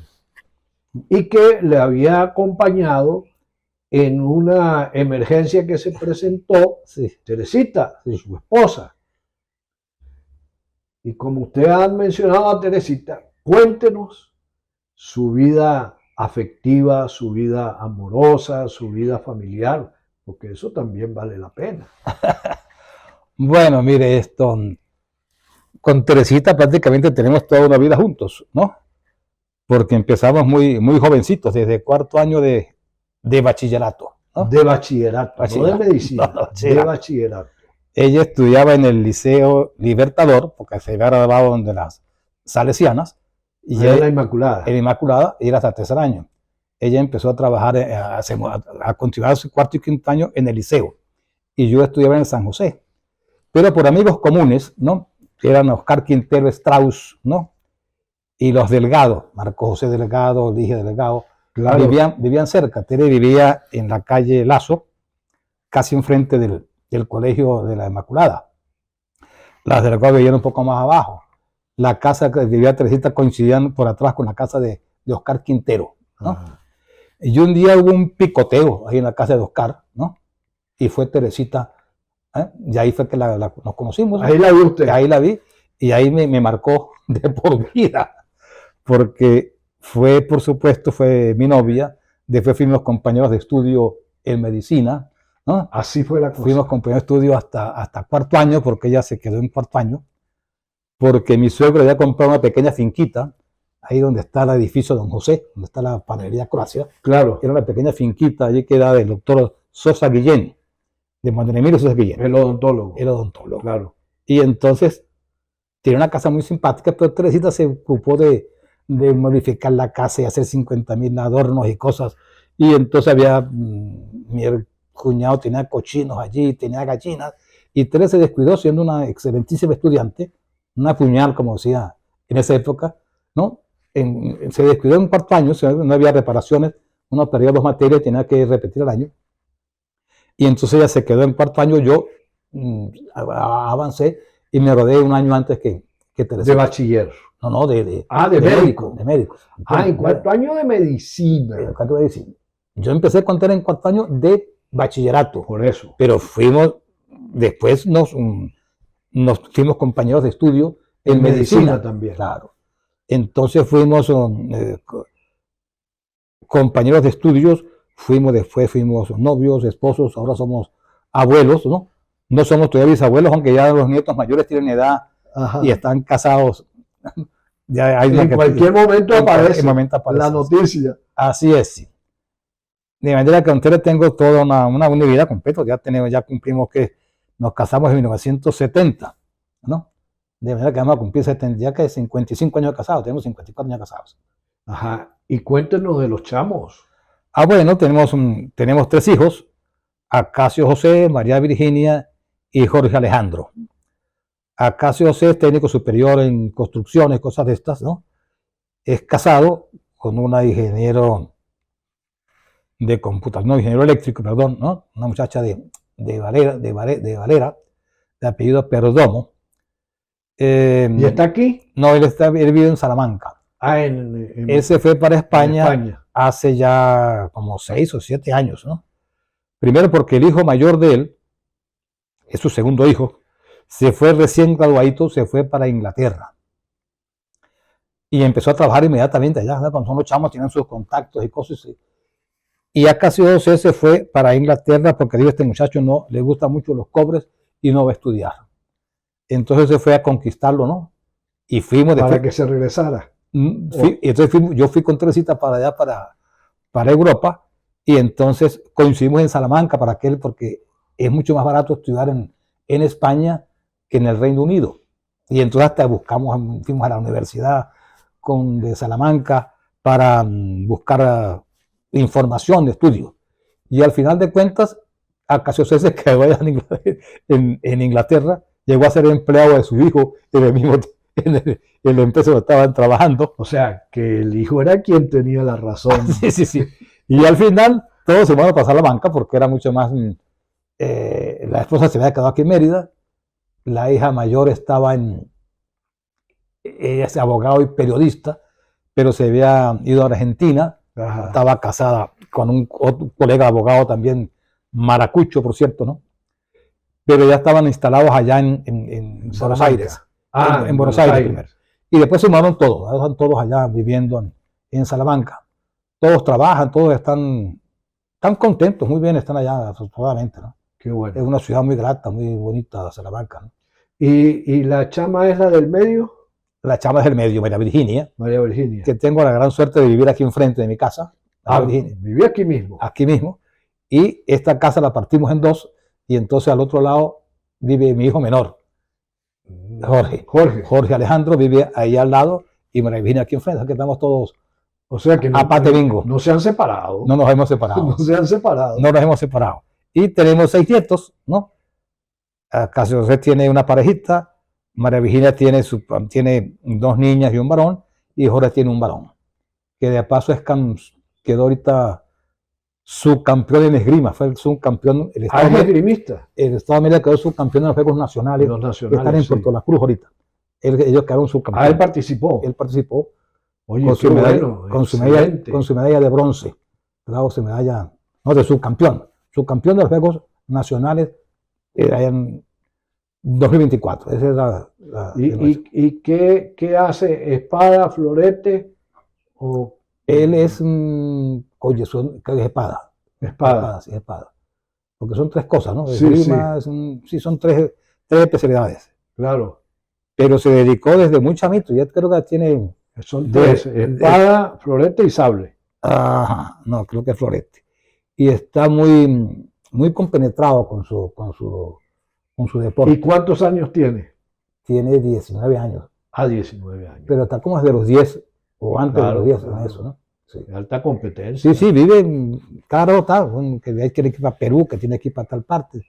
Y que le había acompañado en una emergencia que se presentó, Teresita, su esposa. Y como usted ha mencionado a Teresita, cuéntenos su vida afectiva, su vida amorosa, su vida familiar, porque eso también vale la pena. Bueno, mire, con Teresita prácticamente tenemos toda una vida juntos, ¿no? Porque empezamos muy, muy jovencitos, desde 4º año de bachillerato, ¿no? De bachillerato, no de medicina, de bachillerato. Ella estudiaba en el Liceo Libertador, porque se había graduado de las Salesianas. Y era la Inmaculada. En la Inmaculada, y era hasta 3er año. Ella empezó a trabajar, a continuar su 4º y 5º año en el liceo. Y yo estudiaba en San José. Pero por amigos comunes, ¿no? Que eran Oscar Quintero Strauss, ¿no? Y los Delgado, Marco José Delgado, Ligia Delgado, claro. vivían cerca. Tere vivía en la calle Lazo, casi enfrente del colegio de la Inmaculada. Las Delgado vivían un poco más abajo. La casa que vivía Teresita coincidían por atrás con la casa de Oscar Quintero, ¿no? Y un día hubo un picoteo ahí en la casa de Oscar, ¿no? Y fue Teresita, y ahí fue que nos conocimos. Ahí la vi usted. Ahí la vi, y ahí me marcó de por vida, porque por supuesto, fue mi novia. Después fuimos compañeros de estudio en medicina, ¿no? Así fue la cosa. Fuimos compañeros de estudio hasta 4º año, porque ella se quedó en 4º año, porque mi suegro había comprado una pequeña finquita, ahí donde está el edificio Don José, donde está la panadería Croacia. Claro. Era una pequeña finquita allí que era del doctor Sosa Guillén, de Manuel Emilio Sosa Guillén. El odontólogo. El odontólogo. Claro. Y entonces, tenía una casa muy simpática, pero Teresita se ocupó de modificar la casa y hacer 50.000 adornos y cosas. Y entonces mi cuñado tenía cochinos allí, tenía gallinas, y Teresa se descuidó siendo una excelentísima estudiante, una puñal, como decía en esa época, ¿no? Se descuidó en 4º año, no había reparaciones, uno perdía 2 materias, tenía que repetir el año. Y entonces ella se quedó en 4º año, yo avancé y me rodeé un año antes que Teresa. De bachiller. No, de médico. De médico. En 4º año de medicina. Yo empecé a contar en 4º año de bachillerato. Por eso. Pero después nos fuimos compañeros de estudio en medicina también. Claro. Entonces fuimos compañeros de estudios, después fuimos novios, esposos, ahora somos abuelos, ¿no? No somos todavía bisabuelos, aunque ya los nietos mayores tienen edad. Ajá. Y están casados. En cualquier momento aparece la noticia. Así es, sí. De manera que con tengo toda una vida completa. Ya cumplimos que nos casamos en 1970, ¿no? De manera que vamos a cumplir 55 años de casados. Tenemos 54 años casados. Ajá. Y cuéntenos de los chamos. Bueno, tenemos 3 hijos: Acacio José, María Virginia y Jorge Alejandro. Acacio José es técnico superior en construcciones, cosas de estas, ¿no? Es casado con una ingeniero de computación, no, ingeniero eléctrico, perdón, ¿no? Una muchacha de Valera, de apellido Perdomo. ¿Y está aquí? No, él vive en Salamanca. Él se fue para España hace ya como 6 o 7 años, ¿no? Primero porque el hijo mayor de él, es su segundo hijo, se fue recién graduadito, se fue para Inglaterra. Y empezó a trabajar inmediatamente allá, ¿no? Cuando son los chamos tienen sus contactos y cosas. Y Acacio José se fue para Inglaterra porque dijo, este muchacho no le gusta mucho los cobres y no va a estudiar. Entonces se fue a conquistarlo, ¿no? Y fuimos para que se regresara. Entonces yo fui con Teresita para allá, para Europa, y entonces coincidimos en Salamanca porque es mucho más barato estudiar en España que en el Reino Unido. Y entonces hasta fuimos a la universidad de Salamanca para buscar información de estudio. Y al final de cuentas, Acacio José se quedó allá en Inglaterra, llegó a ser empleado de su hijo en la empresa donde estaban trabajando. O sea, que el hijo era quien tenía la razón. Sí. Y al final, todos se van a pasar la banca porque era mucho más... la esposa se había quedado aquí en Mérida, la hija mayor estaba ella es abogado y periodista, pero se había ido a Argentina. Ajá. Estaba casada con otro colega abogado también, maracucho, por cierto, ¿no? Pero ya estaban instalados allá en Buenos Aires. En Buenos Aires primero. Y después se sumaron todos, están todos allá viviendo en Salamanca. Todos trabajan, todos están contentos, muy bien están allá, afortunadamente, ¿no? Qué bueno. Es una ciudad muy grata, muy bonita, Salamanca, ¿no? ¿Y la chama es la del medio? La chama es del medio, María Virginia. María Virginia. Que tengo la gran suerte de vivir aquí enfrente de mi casa. Viví aquí mismo. Aquí mismo. Y esta casa la partimos en dos, y entonces al otro lado vive mi hijo menor, Jorge Alejandro vive ahí al lado, y María Virginia aquí enfrente, aquí estamos todos. O sea que no se han separado. No nos hemos separado. No se han separado. No nos hemos separado. Y tenemos 6 nietos, ¿no? Acacio José tiene una parejita, María Virginia tiene 2 niñas y un varón, y Jorge tiene un varón, que de paso quedó ahorita subcampeón en esgrima, fue subcampeón. ¿Es esgrimista? El Estado de Mérida quedó subcampeón en los Juegos Nacionales, que están en Puerto La Cruz ahorita. Ellos quedaron subcampeones. Él participó. Él participó. Oye, con su medalla de bronce, claro, su medalla, no, de subcampeón de los Juegos Nacionales en 2024. Esa es ¿Y qué hace? ¿Espada, florete? Él es, creo que es espada. Sí, espada. Porque son 3 cosas, ¿no? Esgrima, son 3 especialidades. Claro. Pero se dedicó desde muy chamito, ya creo que tiene... Son 3, espada, florete y sable. Ajá, no, creo que es florete. Y está muy, muy compenetrado con su deporte. ¿Y cuántos años tiene? Tiene 19 años. 19 años. Pero está como desde los 10 o antes de los 10 en eso, ¿no? Sí. Alta competencia. Sí, vive, claro, está, que hay que ir para Perú, que tiene que ir para tal parte.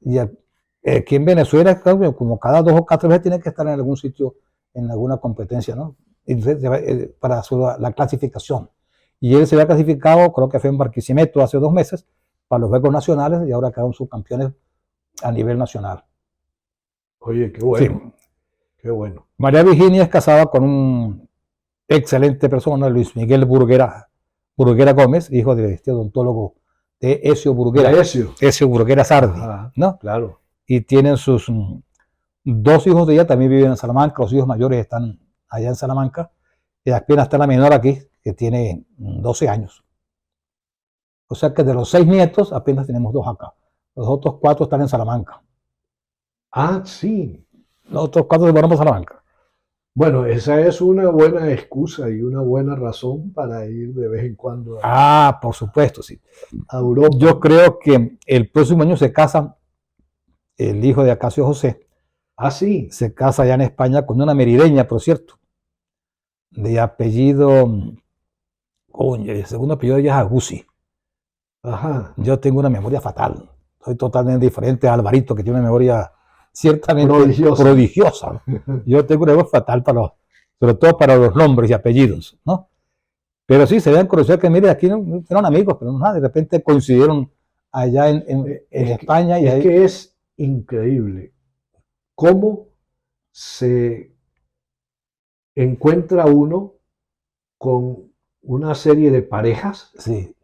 Y aquí en Venezuela, como cada 2 o 4 veces tiene que estar en algún sitio, en alguna competencia, ¿no? Para la clasificación. Y él se había clasificado, creo que fue en Barquisimeto hace 2 meses, para los Juegos Nacionales, y ahora quedaron subcampeones a nivel nacional. Oye, qué bueno. Sí. Qué bueno. María Virginia es casada con un excelente persona, Luis Miguel Burguera Gómez, hijo del odontólogo de Ezio Burguera. Ezio Burguera Sardi. Ajá, ¿no? Claro. Y tienen sus 2 hijos de ella, también viven en Salamanca, los hijos mayores están allá en Salamanca, y apenas está la menor aquí, que tiene 12 años. O sea que de los 6 nietos, apenas tenemos 2 acá. Los otros 4 están en Salamanca. Ah, sí. Los otros 4 se fueron para Salamanca. Bueno, esa es una buena excusa y una buena razón para ir de vez en cuando por supuesto, sí. A Europa. Yo creo que el próximo año se casa el hijo de Acacio José. Ah, sí. Se casa allá en España con una merideña, por cierto, de apellido, el segundo apellido de ella es Aguzzi. Ajá. Yo tengo una memoria fatal. Soy totalmente diferente a Alvarito, que tiene una memoria ciertamente prodigiosa. Yo tengo una memoria fatal sobre todo para los nombres y apellidos, ¿no? Pero sí, se habían conocido que, mire, aquí eran amigos, pero no, de repente coincidieron allá en España. Que es increíble cómo se encuentra uno con una serie de parejas Sí,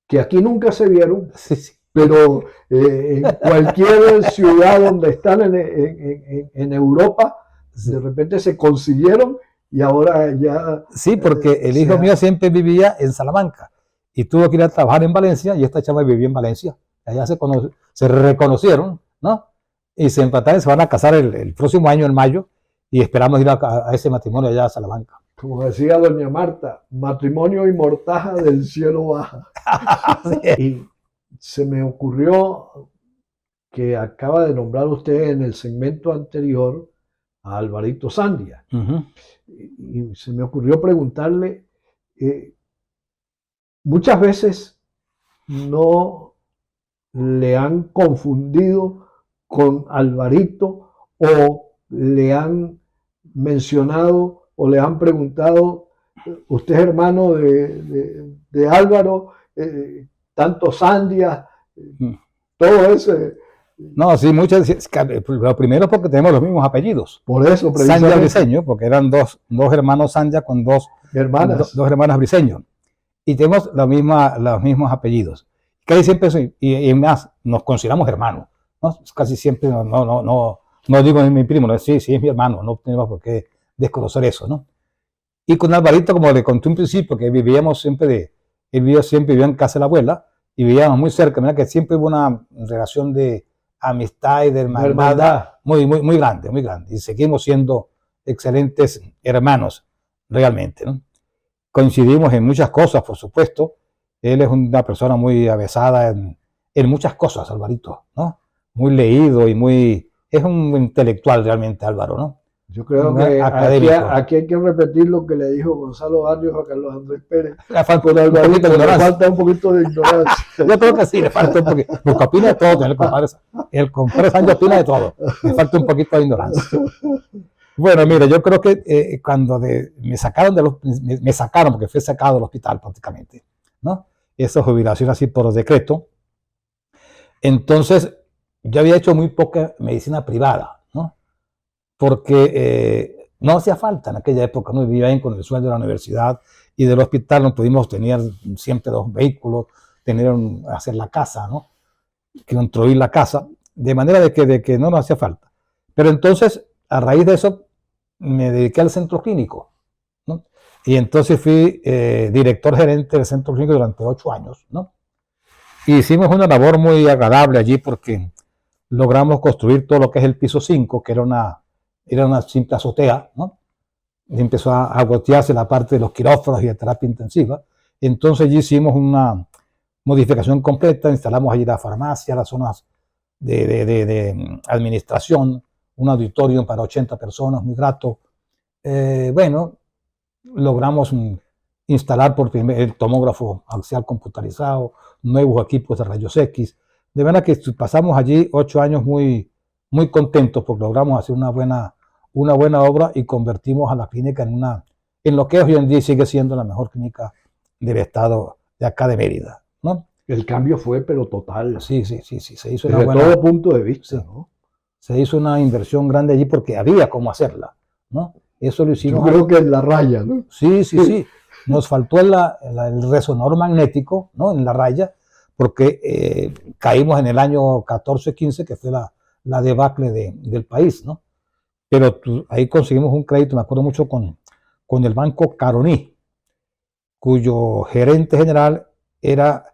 que aquí nunca se vieron, sí, sí. pero en cualquier ciudad donde están en Europa, Sí. de repente se consiguieron y ahora ya Sí, porque el hijo mío siempre vivía en Salamanca y tuvo que ir a trabajar en Valencia y esta chava vivía en Valencia. Allá se reconocieron, ¿no? Y se empataron y se van a casar el próximo año, en mayo, y esperamos ir a ese matrimonio allá a Salamanca. como decía doña Marta, matrimonio y mortaja del cielo baja. Y se me ocurrió que acaba de nombrar usted en el segmento anterior a Alvarito Sandia. Y se me ocurrió preguntarle, muchas veces no le han confundido con Alvarito o le han mencionado o le han preguntado, usted es hermano de Álvaro, tanto Sandia, todo ese. No, sí, muchas. Lo primero porque tenemos los mismos apellidos. Por eso, Sandia Briceño, porque eran dos hermanos Sandia con dos hermanas Briceño. Y tenemos los mismos apellidos. Casi siempre y más, nos consideramos hermanos, ¿no? Casi siempre no digo es mi primo, no, sí, es mi hermano, no tenemos por qué desconocer eso, ¿no? Y con Alvarito, como le conté un principio, que él vivía en casa de la abuela y vivíamos muy cerca, ¿verdad? Que siempre hubo una relación de amistad y de hermandad muy grande, muy grande. Y seguimos siendo excelentes hermanos, realmente, ¿no? Coincidimos en muchas cosas, por supuesto. Él es una persona muy avesada en muchas cosas, Alvarito, ¿no? Muy leído y es un intelectual realmente, Álvaro, ¿no? Yo creo que aquí hay que repetir lo que le dijo Gonzalo Barrios a Carlos Andrés Pérez. Le falta un poquito de ignorancia. Yo creo que sí, le falta un poquito. Porque opina de todo, el compadre Sánchez opina de todo. Le falta un poquito de ignorancia. Bueno, mira, yo creo que cuando me sacaron porque fui sacado del hospital prácticamente, ¿no? Esa jubilación así por decreto. Entonces, yo había hecho muy poca medicina privada, ¿no? Porque no hacía falta en aquella época, no vivía bien con el sueldo de la universidad y del hospital, no pudimos tener siempre 2 vehículos, hacer la casa, ¿no? Construir la casa, de manera de que no nos hacía falta. Pero entonces, a raíz de eso, me dediqué al centro clínico, ¿no? Y entonces fui director gerente del centro clínico durante 8 años, ¿no? Y hicimos una labor muy agradable allí porque logramos construir todo lo que es el piso 5, que era una simple azotea, ¿no? Y empezó a gotearse la parte de los quirófanos y de terapia intensiva. Entonces allí hicimos una modificación completa, instalamos allí la farmacia, las zonas de administración, un auditorio para 80 personas, muy grato. Bueno, logramos instalar por primera el tomógrafo axial computarizado, nuevos equipos de rayos X. De verdad que pasamos allí 8 años muy contentos porque logramos hacer una buena obra y convertimos a la clínica en lo que hoy en día sigue siendo la mejor clínica del estado de acá de Mérida, ¿no? El cambio fue, pero total. Sí, se hizo desde todo punto de vista, sí, ¿no? Se hizo una inversión grande allí porque había cómo hacerla, ¿no? Eso lo hicimos. Yo creo que en la raya, ¿no? Sí. Nos faltó el resonador magnético, ¿no? En la raya, porque caímos en el año 14-15, que fue la debacle del país, ¿no? Pero ahí conseguimos un crédito, me acuerdo mucho, con el Banco Caroní, cuyo gerente general era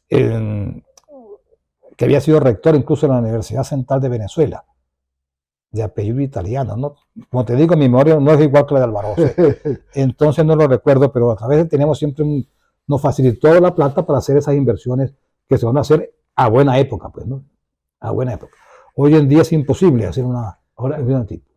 que había sido rector incluso en la Universidad Central de Venezuela, de apellido italiano, ¿no? Como te digo, mi memoria no es igual que la de Alvaro. Entonces no lo recuerdo, pero a través de teníamos siempre nos facilitó la plata para hacer esas inversiones que se van a hacer a buena época, pues, ¿no? A buena época. Hoy en día es imposible hacer una tipo.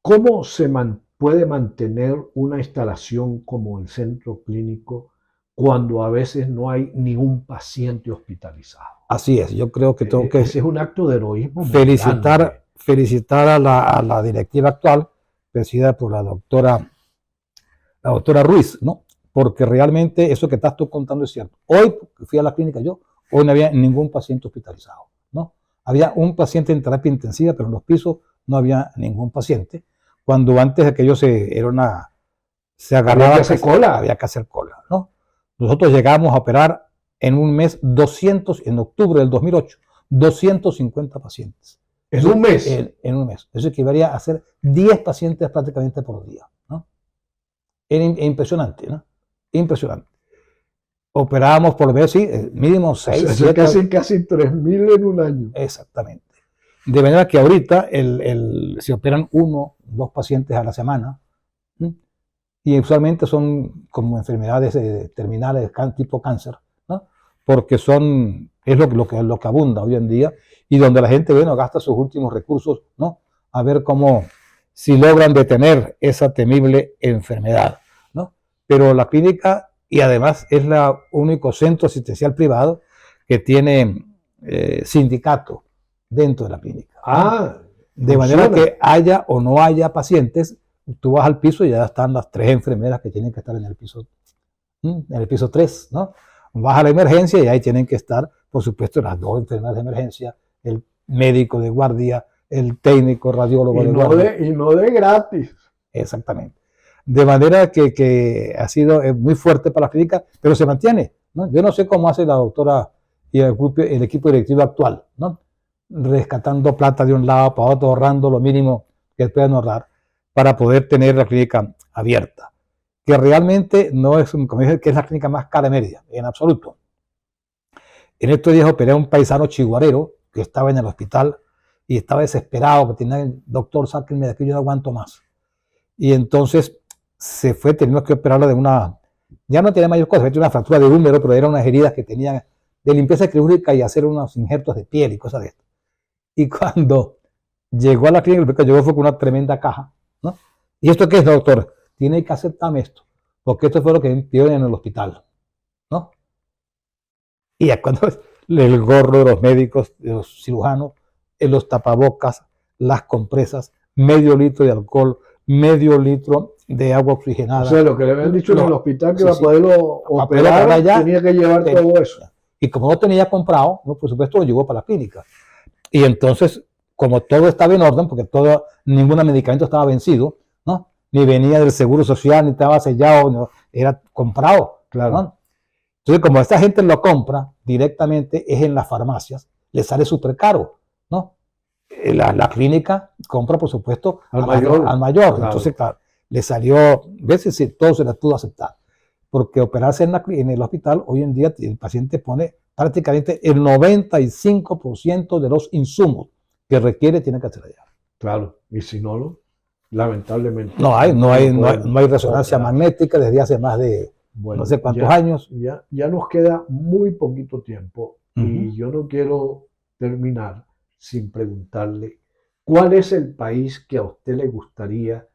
¿Cómo se puede mantener una instalación como el centro clínico cuando a veces no hay ningún paciente hospitalizado? Así es, yo creo que tengo que... Ese es un acto de heroísmo. Felicitar a la directiva actual, presidida por la doctora Ruiz, ¿no? Porque realmente eso que estás tú contando es cierto. Hoy fui a la clínica hoy no había ningún paciente hospitalizado, ¿no? había un paciente en terapia intensiva, pero en los pisos no había ningún paciente. Cuando antes aquello se agarraba, había que hacer cola. Había que hacer cola, ¿no? Nosotros llegamos a operar en un mes 200, en octubre del 2008, 250 pacientes. ¿En un mes? En un mes. Eso equivalía a hacer 10 pacientes prácticamente por día, ¿no? Era impresionante, ¿no? Impresionante. Operábamos por vez, sí, mínimo 6, o sea, 7. Casi 3.000 en un año. Exactamente. De manera que ahorita se operan 1, 2 pacientes a la semana, ¿sí? Y usualmente son como enfermedades terminales tipo cáncer, ¿no? Porque es lo que abunda hoy en día y donde la gente, bueno, gasta sus últimos recursos, ¿no? A ver si logran detener esa temible enfermedad, ¿no? Pero la clínica, y además es el único centro asistencial privado que tiene sindicato dentro de la clínica, ¿no? De manera que haya o no haya pacientes, tú vas al piso y ya están las 3 enfermeras que tienen que estar en el piso 3, ¿no? Vas a la emergencia y ahí tienen que estar, por supuesto, las 2 enfermeras de emergencia, el médico de guardia, el técnico radiólogo de guardia. Y no de gratis. Exactamente. De manera que ha sido muy fuerte para la clínica, pero se mantiene, ¿no? Yo no sé cómo hace la doctora y el equipo directivo actual, ¿no? Rescatando plata de un lado para otro, ahorrando lo mínimo que puedan ahorrar para poder tener la clínica abierta, que realmente no es, como dije, que es la clínica más cara de Mérida, en absoluto. En estos días operé a un paisano chiguarero que estaba en el hospital y estaba desesperado, que tenía el doctor, sáquenme de aquí, yo no aguanto más. Y entonces se fue, teniendo que operarlo ya no tenía mayor cosa, había hecho una fractura de húmero, pero eran unas heridas que tenían de limpieza quirúrgica y hacer unos injertos de piel y cosas de esto. Y cuando llegó a la clínica, llegó fue con una tremenda caja, ¿no? ¿Y esto qué es, doctor? Tiene que aceptarme esto, porque esto fue lo que me pidieron en el hospital, ¿no? Y ya cuando el gorro de los médicos, de los cirujanos, los tapabocas, las compresas, medio litro de alcohol, medio litro de agua oxigenada. O sea, lo que le habían dicho en el hospital que para poderlo operar allá, tenía que llevar todo eso. Y como no tenía comprado, ¿no? Por supuesto lo llevó para la clínica. Y entonces, como todo estaba en orden, porque ningún medicamento estaba vencido, ¿no? Ni venía del seguro social, ni estaba sellado, no, era comprado, claro, ¿no? Entonces, como esta gente lo compra directamente, es en las farmacias, le sale súper caro, ¿no? La clínica compra, por supuesto, al mayor. Claro. Entonces, claro, le salió, a veces todo se les pudo aceptar. Porque operarse en el hospital, hoy en día el paciente pone prácticamente el 95% de los insumos que requiere, tiene que hacer allá. Claro, y si no, lamentablemente. No hay resonancia magnética desde hace más de no sé cuántos años. Ya nos queda muy poquito tiempo y yo no quiero terminar sin preguntarle cuál es el país que a usted le gustaría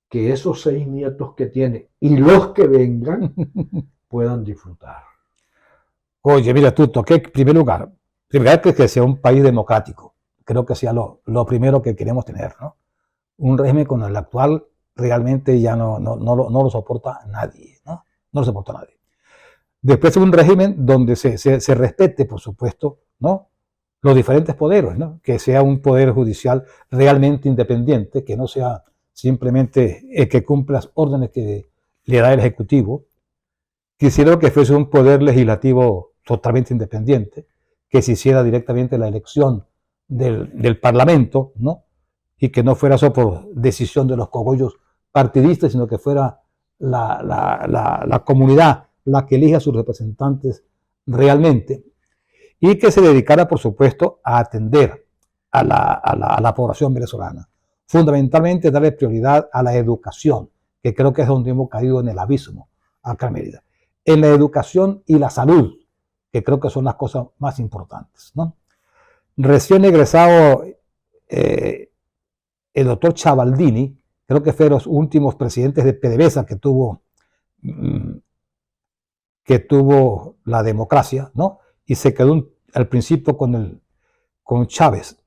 que esos 6 nietos que tiene y los que vengan puedan disfrutar. Oye, mira, tú toqué en primer lugar que sea un país democrático. Creo que sea lo primero que queremos tener, ¿no? Un régimen con el actual realmente ya no lo soporta nadie, ¿no? No lo soporta nadie. Después un régimen donde se respete, por supuesto, ¿no? Los diferentes poderes, ¿no? Que sea un poder judicial realmente independiente, que no sea simplemente el que cumpla las órdenes que le da el Ejecutivo. Quisiera que fuese un poder legislativo totalmente independiente, que se hiciera directamente la elección del Parlamento, ¿no? Y que no fuera solo por decisión de los cogollos partidistas, sino que fuera la comunidad la que elija a sus representantes realmente, y que se dedicara, por supuesto, a atender a la población venezolana. Fundamentalmente darle prioridad a la educación, que creo que es donde hemos caído en el abismo acá en Mérida. En la educación y la salud, que creo que son las cosas más importantes, ¿no? Recién egresado el doctor Chavaldini, creo que fue de los últimos presidentes de PDVSA que tuvo la democracia, ¿no? Y se quedó al principio con Chávez.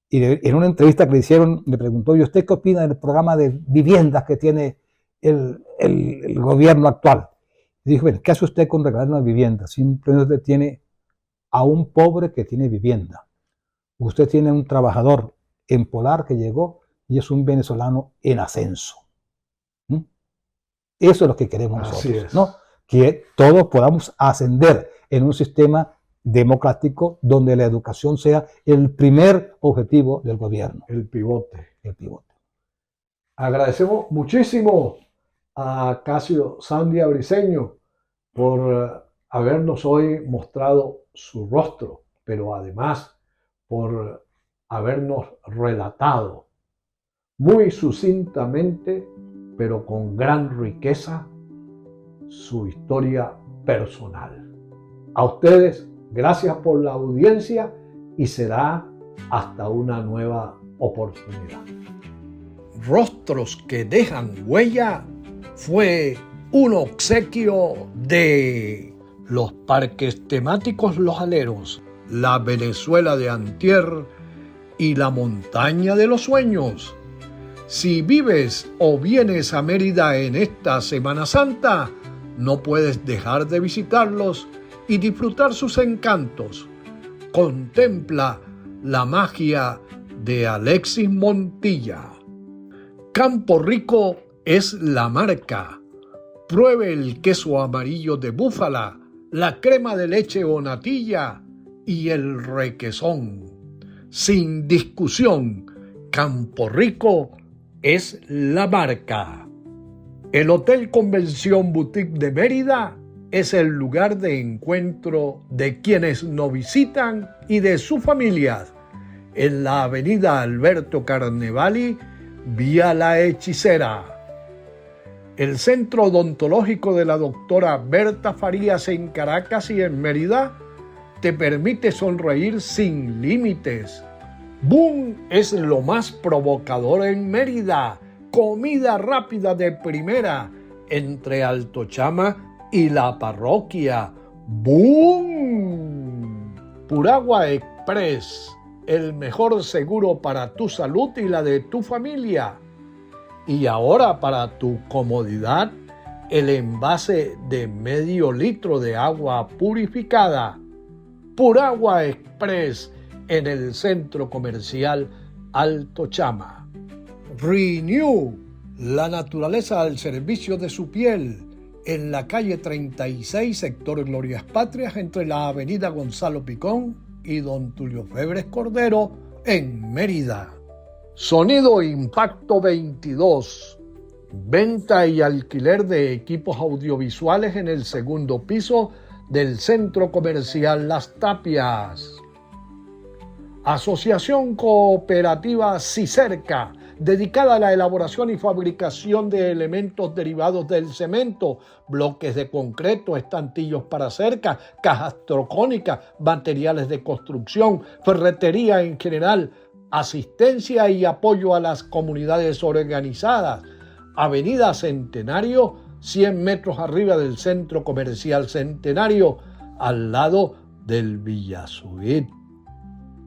Y en una entrevista que le hicieron, le preguntó, ¿y usted qué opina del programa de viviendas que tiene el gobierno actual? Y dijo, bueno, ¿qué hace usted con regalar una vivienda? Simplemente tiene a un pobre que tiene vivienda. Usted tiene un trabajador en Polar que llegó y es un venezolano en ascenso. Eso es lo que queremos nosotros, ¿no? Que todos podamos ascender en un sistema democrático donde la educación sea el primer objetivo del gobierno. El pivote. El pivote. Agradecemos muchísimo a Casio Sandia Briceño por habernos hoy mostrado su rostro, pero además por habernos relatado muy sucintamente, pero con gran riqueza, su historia personal. A ustedes, gracias por la audiencia y será hasta una nueva oportunidad. Rostros que dejan huella fue un obsequio de los parques temáticos Los Aleros, la Venezuela de antier y la montaña de los sueños. Si vives o vienes a Mérida en esta Semana Santa, no puedes dejar de visitarlos y disfrutar sus encantos. Contempla la magia de Alexis Montilla. Campo Rico es la marca. Pruebe el queso amarillo de búfala, la crema de leche o natilla y el requesón. Sin discusión, Campo Rico es la marca. El Hotel Convención Boutique de Mérida es el lugar de encuentro de quienes nos visitan y de sus familias. En la avenida Alberto Carnevali, vía La Hechicera. El Centro Odontológico de la doctora Berta Farías en Caracas y en Mérida te permite sonreír sin límites. Boom es lo más provocador en Mérida. Comida rápida de primera entre Altochama y la parroquia. ¡Boom! Puragua Express, el mejor seguro para tu salud y la de tu familia. Y ahora, para tu comodidad, el envase de medio litro de agua purificada. Puragua Express en el centro comercial Altochama. Renew, la naturaleza al servicio de su piel, en la calle 36, sector Glorias Patrias, entre la avenida Gonzalo Picón y Don Tulio Febres Cordero, en Mérida. Sonido Impacto 22, venta y alquiler de equipos audiovisuales en el segundo piso del centro comercial Las Tapias. Asociación Cooperativa Cicerca, dedicada a la elaboración y fabricación de elementos derivados del cemento, bloques de concreto, estantillos para cerca, cajas trocónicas, materiales de construcción, ferretería en general, asistencia y apoyo a las comunidades organizadas. Avenida Centenario, 100 metros arriba del Centro Comercial Centenario, al lado del Villasuit.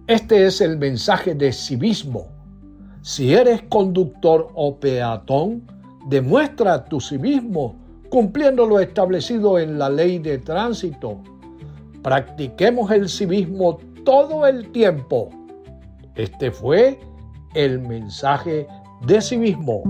Este es el mensaje de civismo. Si eres conductor o peatón, demuestra tu civismo cumpliendo lo establecido en la ley de tránsito. Practiquemos el civismo todo el tiempo. Este fue el mensaje de civismo.